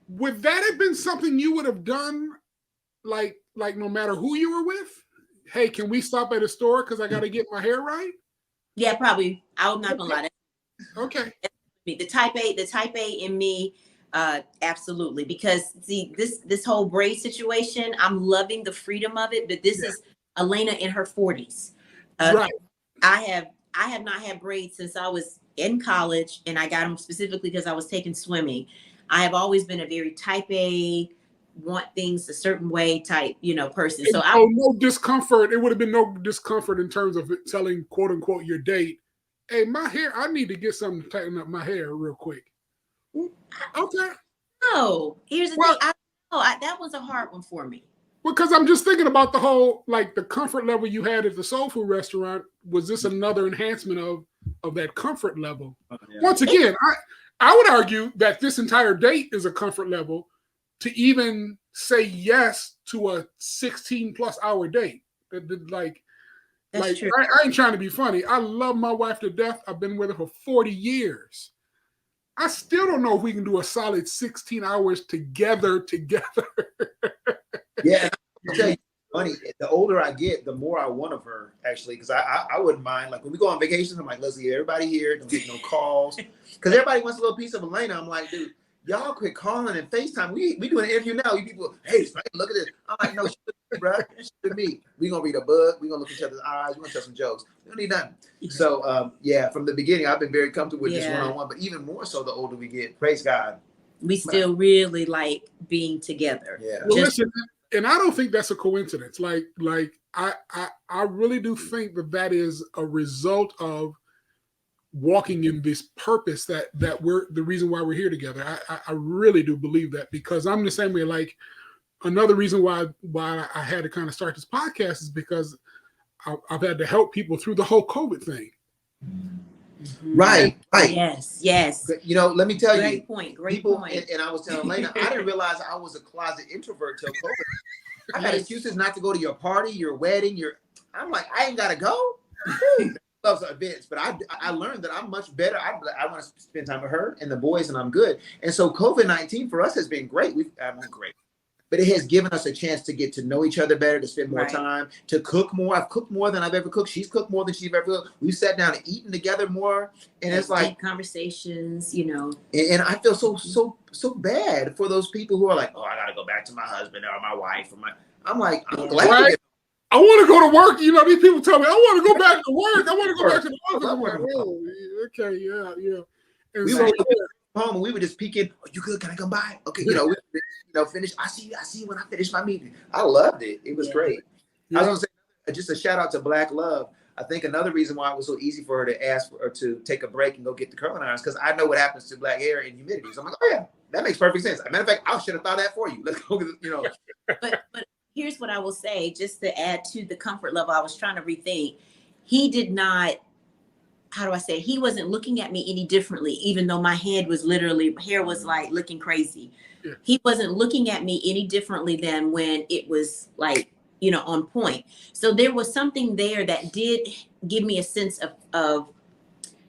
Would that have been something you would have done, like no matter who you were with? Hey, can we stop at a store because I got to get my hair right? Yeah, probably. I'm not gonna lie. Okay. The type A in me, absolutely. Because see, this whole braid situation, I'm loving the freedom of it. But this is Elenah in her 40s. Right. I have not had braids since I was in college, and I got them specifically because I was taking swimming. I have always been a very type A, want things a certain way type, person. So no discomfort. It would have been no discomfort in terms of telling, quote unquote, your date, hey, my hair, I need to get something to tighten up my hair real quick. Okay. No, here's the thing. That was a hard one for me. Because I'm just thinking about the whole, like, the comfort level you had at the soul food restaurant. Was this another enhancement of that comfort level? Yeah. Once again, I would argue that this entire date is a comfort level to even say yes to a 16+ hour date. That's true. I ain't trying to be funny. I love my wife to death. I've been with her for 40 years. I still don't know if we can do a solid 16 hours together. Yeah, I'll tell you, funny. The older I get, the more I want of her, actually, because I wouldn't mind. Like, when we go on vacation, I'm like, let's get everybody here. Don't get no calls. Because everybody wants a little piece of Elenah. I'm like, dude, y'all quit calling and FaceTime. We doing an interview now. You people, hey, look at this. I'm like, no, shit, bro. Shit me. We gonna read a book. We gonna look each other's eyes. We gonna tell some jokes. We don't need nothing. So, from the beginning, I've been very comfortable with this one-on-one. But even more so, the older we get. Praise God. We still really like being together. Yeah. Well, listen, and I don't think that's a coincidence. Like I really do think that is a result of walking in this purpose that we're the reason why we're here together. I really do believe that, because I'm the same way. Like, another reason why I had to kind of start this podcast is because I've had to help people through the whole COVID thing. Right. Yes. Let me tell you. Great point. And I was telling Elenah, I didn't realize I was a closet introvert till COVID. I had excuses not to go to your party, your wedding, I'm like, I ain't gotta go. Loves events, but I learned that I'm much better. I want to spend time with her and the boys, and I'm good. And so COVID-19 for us has been great. Great. But it has given us a chance to get to know each other better, to spend more time, to cook more. I've cooked more than I've ever cooked. She's cooked more than she's ever cooked. We've sat down and eaten together more. And it's like conversations, And I feel so bad for those people who are like, oh, I got to go back to my husband or my wife. I'm like, I'm glad. I want to go to work. These people tell me, I want to go back to work. I want to go back to the office. I'm like, oh, okay, yeah. And we were home and we were just peeking. Oh, you good? Can I come by? Okay, finish. I see you when I finish my meeting. I loved it. It was great. Yeah. I was gonna say, just a shout out to Black Love. I think another reason why it was so easy for her to ask for, or to take a break and go get the curling irons, because I know what happens to black hair and humidity. So I'm like, oh yeah, that makes perfect sense. As a matter of fact, I should have thought that for you. Let's go. But here's what I will say, just to add to the comfort level. I was trying to rethink. He did not. How do I say? He wasn't looking at me any differently, even though my hair was like looking crazy. Yeah. He wasn't looking at me any differently than when it was like, on point. So there was something there that did give me a sense of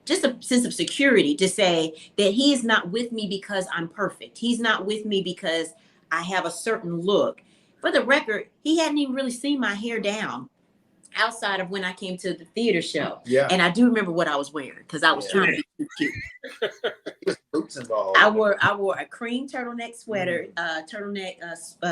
just a sense of security to say that he is not with me because I'm perfect. He's not with me because I have a certain look. For the record, he hadn't even really seen my hair down outside of when I came to the theater show. Yeah. And I do remember what I was wearing because I was trying to be cute. Boots involved. I wore a cream turtleneck sweater,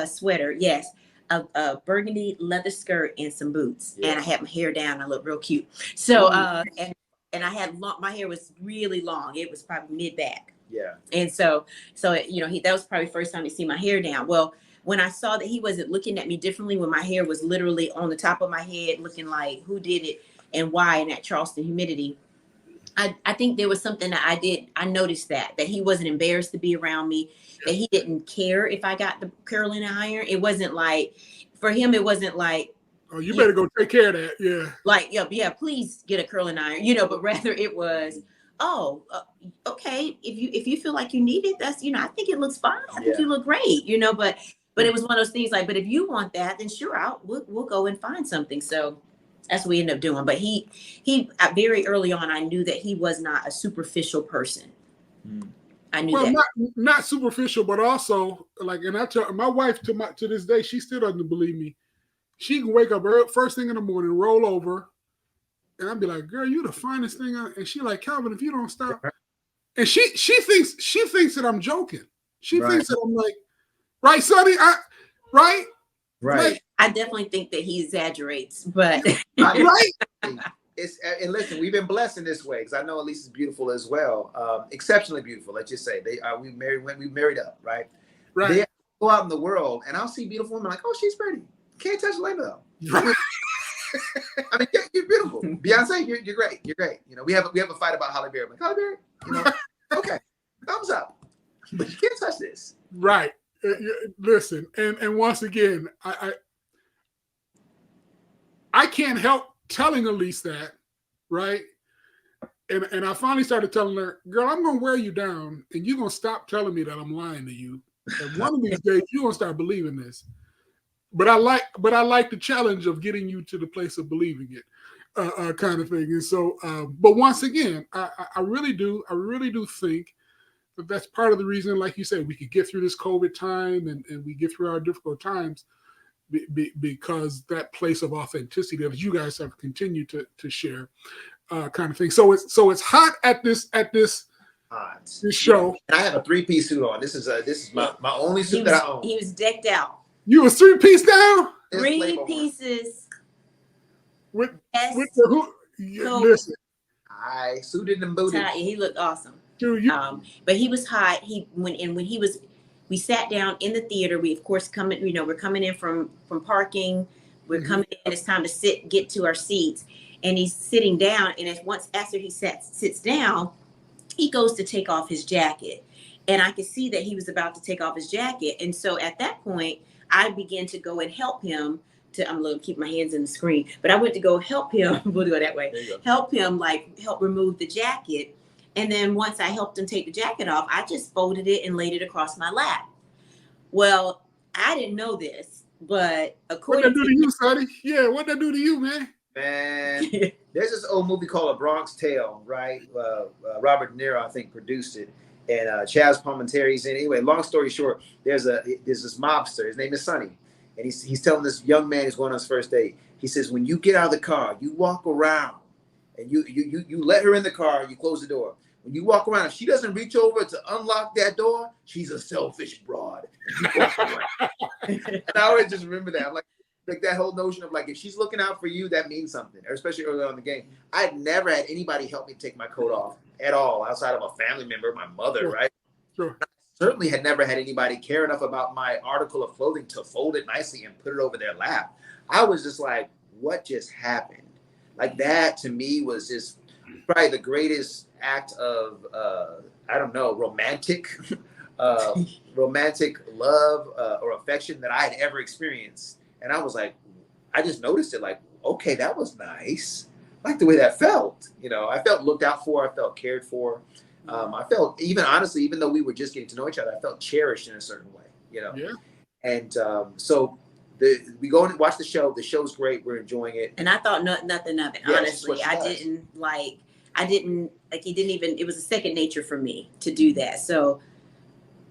sweater, yes, a burgundy leather skirt and some boots. Yeah. And I had my hair down. I looked real cute. So and I had my hair was really long. It was probably mid-back. Yeah. And so that was probably the first time he see my hair down. Well, when I saw that he wasn't looking at me differently, when my hair was literally on the top of my head, looking like who did it and why in that Charleston humidity, I think there was something that I noticed that he wasn't embarrassed to be around me, that he didn't care if I got the curling iron. It wasn't like, for him, it wasn't like, Oh, you better go take care of that. Yeah. like, yeah, please get a curling iron, but rather it was, oh, okay, if you feel like you need it, that's, I think it looks fine. I think you look great, but it was one of those things like, but if you want that, then sure, we'll go and find something. So that's what we ended up doing. But he very early on, I knew that he was not a superficial person. I knew that. Not superficial, but also like, and I tell my wife to this day, she still doesn't believe me. She can wake up first thing in the morning, roll over, and I'd be like, "Girl, you the finest thing." And she like, "Calvin, if you don't stop," and she thinks that I'm joking. She thinks that I'm like, right, Sonny? Right. Like, I definitely think that he exaggerates, but right. And listen, we've been blessed in this way because I know Elise is beautiful as well, exceptionally beautiful. Let's just say we married up, right? Right. They go out in the world, and I'll see beautiful women like, oh, she's pretty. Can't touch Elenah though. Right. I mean, you're beautiful. Beyonce, you're great. You're great. We have a fight about Halle Berry. I'm like, Halle Berry, okay, thumbs up, but you can't touch this. Right. Listen, and once again, I can't help telling Elise that, right? And I finally started telling her, girl, I'm gonna wear you down, and you're gonna stop telling me that I'm lying to you. And one of these days, you're gonna start believing this. But I like the challenge of getting you to the place of believing it, kind of thing. And so, but once again, I really do think that that's part of the reason, like you said, we could get through this COVID time and we get through our difficult times because that place of authenticity that you guys have continued to share, kind of thing. So it's hot at this show. And I have a 3-piece suit on. This is my only suit that I own. He was decked out. You was 3-piece down? 3 pieces. With the who? Listen. I suited and booted. He looked awesome. Dude, but he was hot. We sat down in the theater. We of course we're coming in from parking. We're coming in. It's time to get to our seats, and he's sitting down. And after he sits down, he goes to take off his jacket, and I could see that he was about to take off his jacket. And so at that point, I began to go and help him. I'm going to keep my hands in the screen, but I went to go help him. We'll go that way. Help him, help remove the jacket. And then once I helped him take the jacket off, I just folded it and laid it across my lap. Well, I didn't know this, but according what'd that do to you, Sonny? Yeah, what'd that do to you, man? Man, there's this old movie called A Bronx Tale, right? Robert De Niro, I think, produced it. And Chaz Palminteri's in it. Anyway, long story short, there's this mobster. His name is Sonny. And he's telling this young man who's going on his first date. He says, when you get out of the car, you walk around and you let her in the car, you close the door. When you walk around, if she doesn't reach over to unlock that door, she's a selfish broad. And I always just remember that. I'm like that whole notion of like, if she's looking out for you, that means something, especially early on in the game. I had never had anybody help me take my coat off at all outside of a family member, my mother, right? Sure. I certainly had never had anybody care enough about my article of clothing to fold it nicely and put it over their lap. I was just like, what just happened? Like that to me was just probably the greatest act of, I don't know, romantic love or affection that I had ever experienced. And I was like, I just noticed it like, okay, that was nice. I like the way that felt. I felt looked out for. I felt cared for. I felt honestly, even though we were just getting to know each other, I felt cherished in a certain way, Yeah. And so we go and watch the show. The show's great. We're enjoying it. And I thought nothing of it. Yeah, honestly, it was a second nature for me to do that. So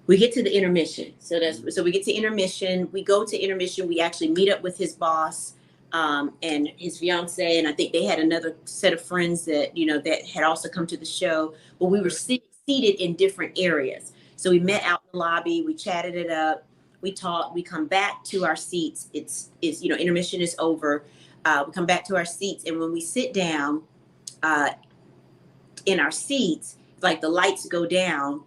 we get to the intermission. So we get to intermission. We go to intermission. We actually meet up with his boss and his fiance. And I think they had another set of friends that, that had also come to the show. But we were seated in different areas. So we met out in the lobby. We chatted it up. We talked. We come back to our seats. It's intermission is over. We come back to our seats. And when we sit down in our seats, like the lights go down.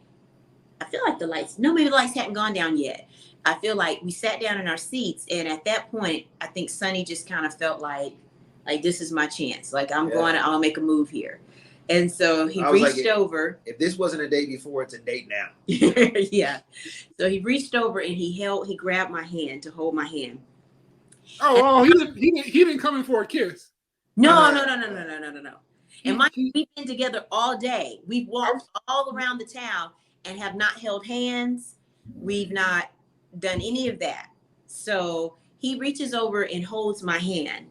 I feel like maybe the lights hadn't gone down yet. I feel like we sat down in our seats, and at that point, I think Sonny just kind of felt like this is my chance. Like I'll make a move here. And so he I was like, reached over. If this wasn't a date before, it's a date now. Yeah. So he reached over and he grabbed my hand to hold my hand. Oh, he didn't come in for a kiss. No. And we've been together all day. We've walked all around the town and have not held hands. We've not done any of that. So he reaches over and holds my hand.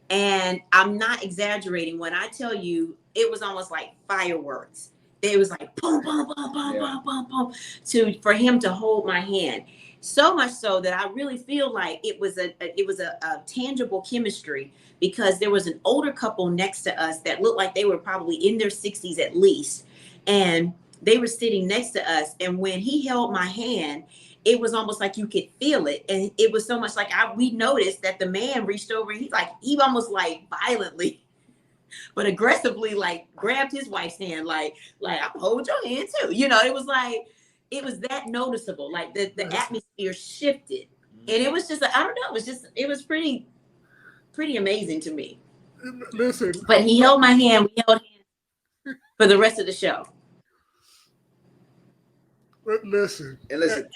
And I'm not exaggerating when I tell you it was almost like fireworks. It was like boom, boom, boom, boom, boom, boom, boom, for him to hold my hand. So much so that I really feel like it was a tangible chemistry, because there was an older couple next to us that looked like they were probably in their 60s at least. And they were sitting next to us. And when he held my hand, it was almost like you could feel it. And it was so much like we noticed that the man reached over and he almost like violently, but aggressively, like grabbed his wife's hand, like I hold your hand too. You know, it was that noticeable. Like the atmosphere shifted. And it was just, I don't know, it was pretty amazing to me. Listen. But he held my hand. We held hands for the rest of the show. Listen. And listen.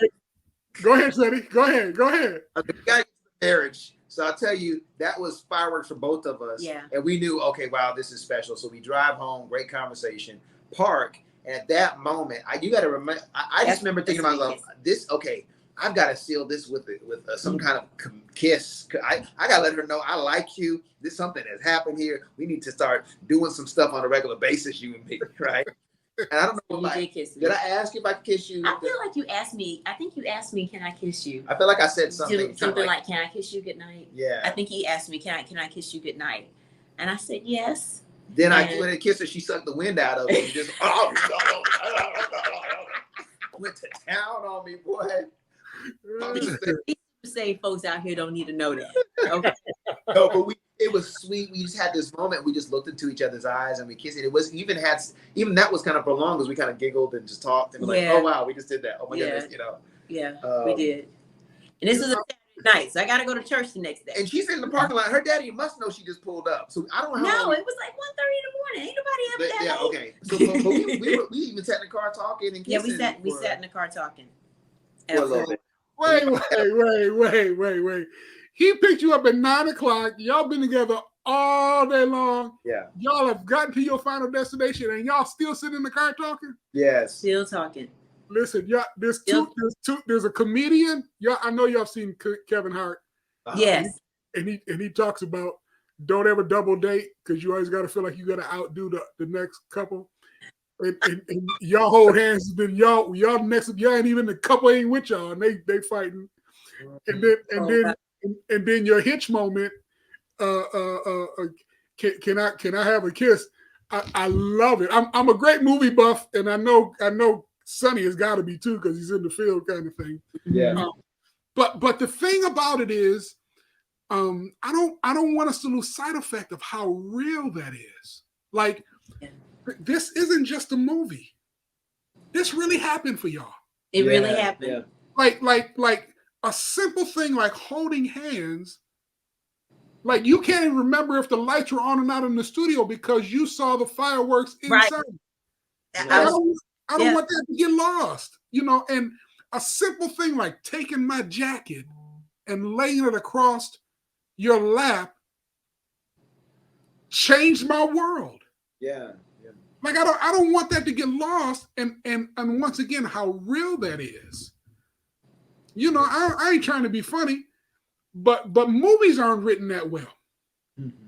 Go ahead, Sonny. Go ahead. Okay, we got to get to the marriage. So I'll tell you, that was fireworks for both of us. Yeah. And we knew, okay, wow, this is special. So we drive home, great conversation, park. And at that moment, you got to remember, I just remember thinking about this, okay, I've got to seal this with some kind of kiss. I got to let her know I like you. This something has happened here. We need to start doing some stuff on a regular basis, you and me, right? And I don't know did I ask you if I could kiss you? I feel like you asked me. I think you asked me, can I kiss you? I feel like I said something. Something like, can I kiss you goodnight? Yeah. I think he asked me, can I kiss you goodnight? And I said, yes. Then when I kissed her, she sucked the wind out of it. And just went to town on me, boy. Say folks out here don't need to know that. Okay. No, but it was sweet. We just had this moment. We just looked into each other's eyes and we kissed it. It was even that was kind of prolonged because we kind of giggled and just talked and like, oh wow, we just did that. Oh my goodness, you know. Yeah, we did. And this is a Saturday night, so I got to go to church the next day. And she's in the parking lot. Her daddy must know she just pulled up. So I don't know. No, it was like 1:30 in the morning. Ain't nobody ever that late. Okay. So but we even sat in the car talking and kissing. Yeah, we sat in the car talking. For a little bit. Wait. He picked you up at 9:00. Y'all been together all day long. Yeah. Y'all have gotten to your final destination and y'all still sitting in the car talking? Yes. Still talking. Listen, there's a comedian. I know y'all seen Kevin Hart. Yes. And he talks about don't ever double date because you always got to feel like you got to outdo the next couple. And y'all hold hands, then y'all next, y'all ain't even the couple ain't with y'all, and they fighting, and then your hitch moment. Can I have a kiss? I love it. I'm a great movie buff, and I know Sonny has got to be too because he's in the field kind of thing. Yeah. But the thing about it is, I don't want us to lose sight of how real that is. Like. Yeah. This isn't just a movie. This really happened for y'all. It really happened. Yeah. Like a simple thing like holding hands. Like you can't even remember if the lights were on or not in the studio because you saw the fireworks inside. Right. I don't want that to get lost. You know, and a simple thing like taking my jacket and laying it across your lap changed my world. Yeah. Like I don't want that to get lost, and once again, how real that is. You know, I ain't trying to be funny, but movies aren't written that well. Mm-hmm.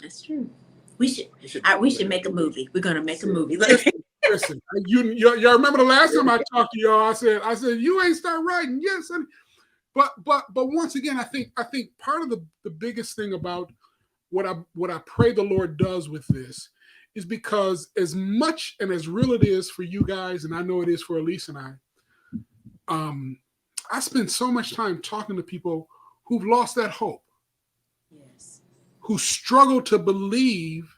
That's true. We should make a movie. We're gonna make a movie. Listen, y'all remember the last time I talked to y'all? I said you ain't start writing. Yes, but once again, I think part of the biggest thing about what I pray the Lord does with this is because as much and as real it is for you guys, and I know it is for Elise and I spend so much time talking to people who've lost that hope. Yes. Who struggle to believe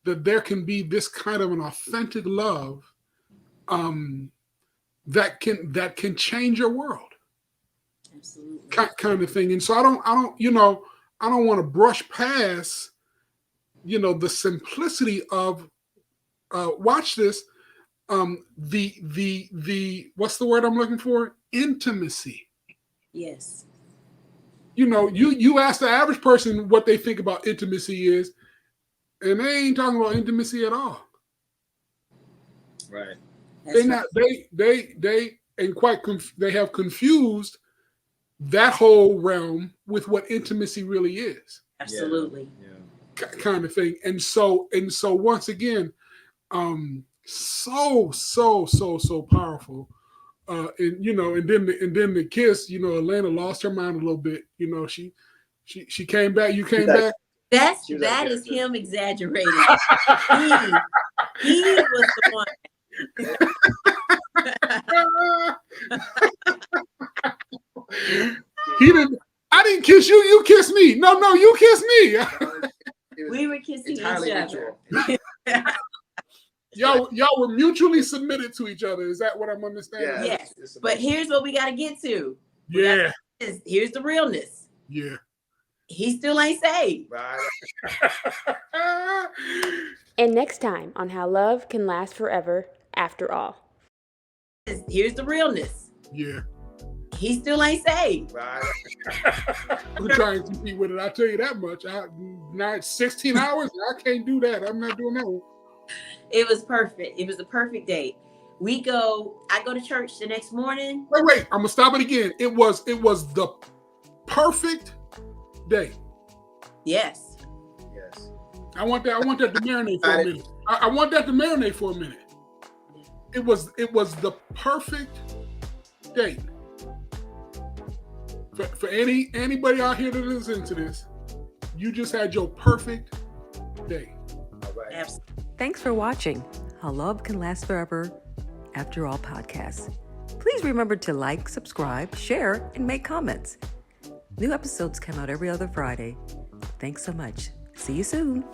that there can be this kind of an authentic love that can change your world. Absolutely. Kind of thing. And so I don't want to brush past the simplicity of watch this. The what's the word I'm looking for? Intimacy. Yes. You ask the average person what they think about intimacy is, and they ain't talking about intimacy at all. Right. They have confused that whole realm with what intimacy really is. Absolutely. Yeah. Kind of thing. And so once again, so powerful. And then the kiss, Elenah lost her mind a little bit. She came back. You came back. That is him exaggerating. he was the one. I didn't kiss you. You kissed me. No, you kissed me. We were kissing each other. Y'all were mutually submitted to each other. Is that what I'm understanding? Yes. But here's what we got to get to. Yeah. Here's the realness. Yeah. He still ain't saved. Right. And next time on How Love Can Last Forever After All. Here's the realness. Yeah. He still ain't saved. Right. I'm trying to compete with it. I'll tell you that much. Not 16 hours. I can't do that. I'm not doing that one. It was perfect. It was the perfect date. I go to church the next morning. Wait. I'm gonna stop it again. It was the perfect day. Yes. I want that to marinate for a minute. I want that to marinate for a minute. It was the perfect date. For anybody out here that listens to this, you just had your perfect day. All right. Absolutely. Thanks for watching How Love Can Last Forever After All podcast. Please remember to like, subscribe, share, and make comments. New episodes come out every other Friday. Thanks so much. See you soon.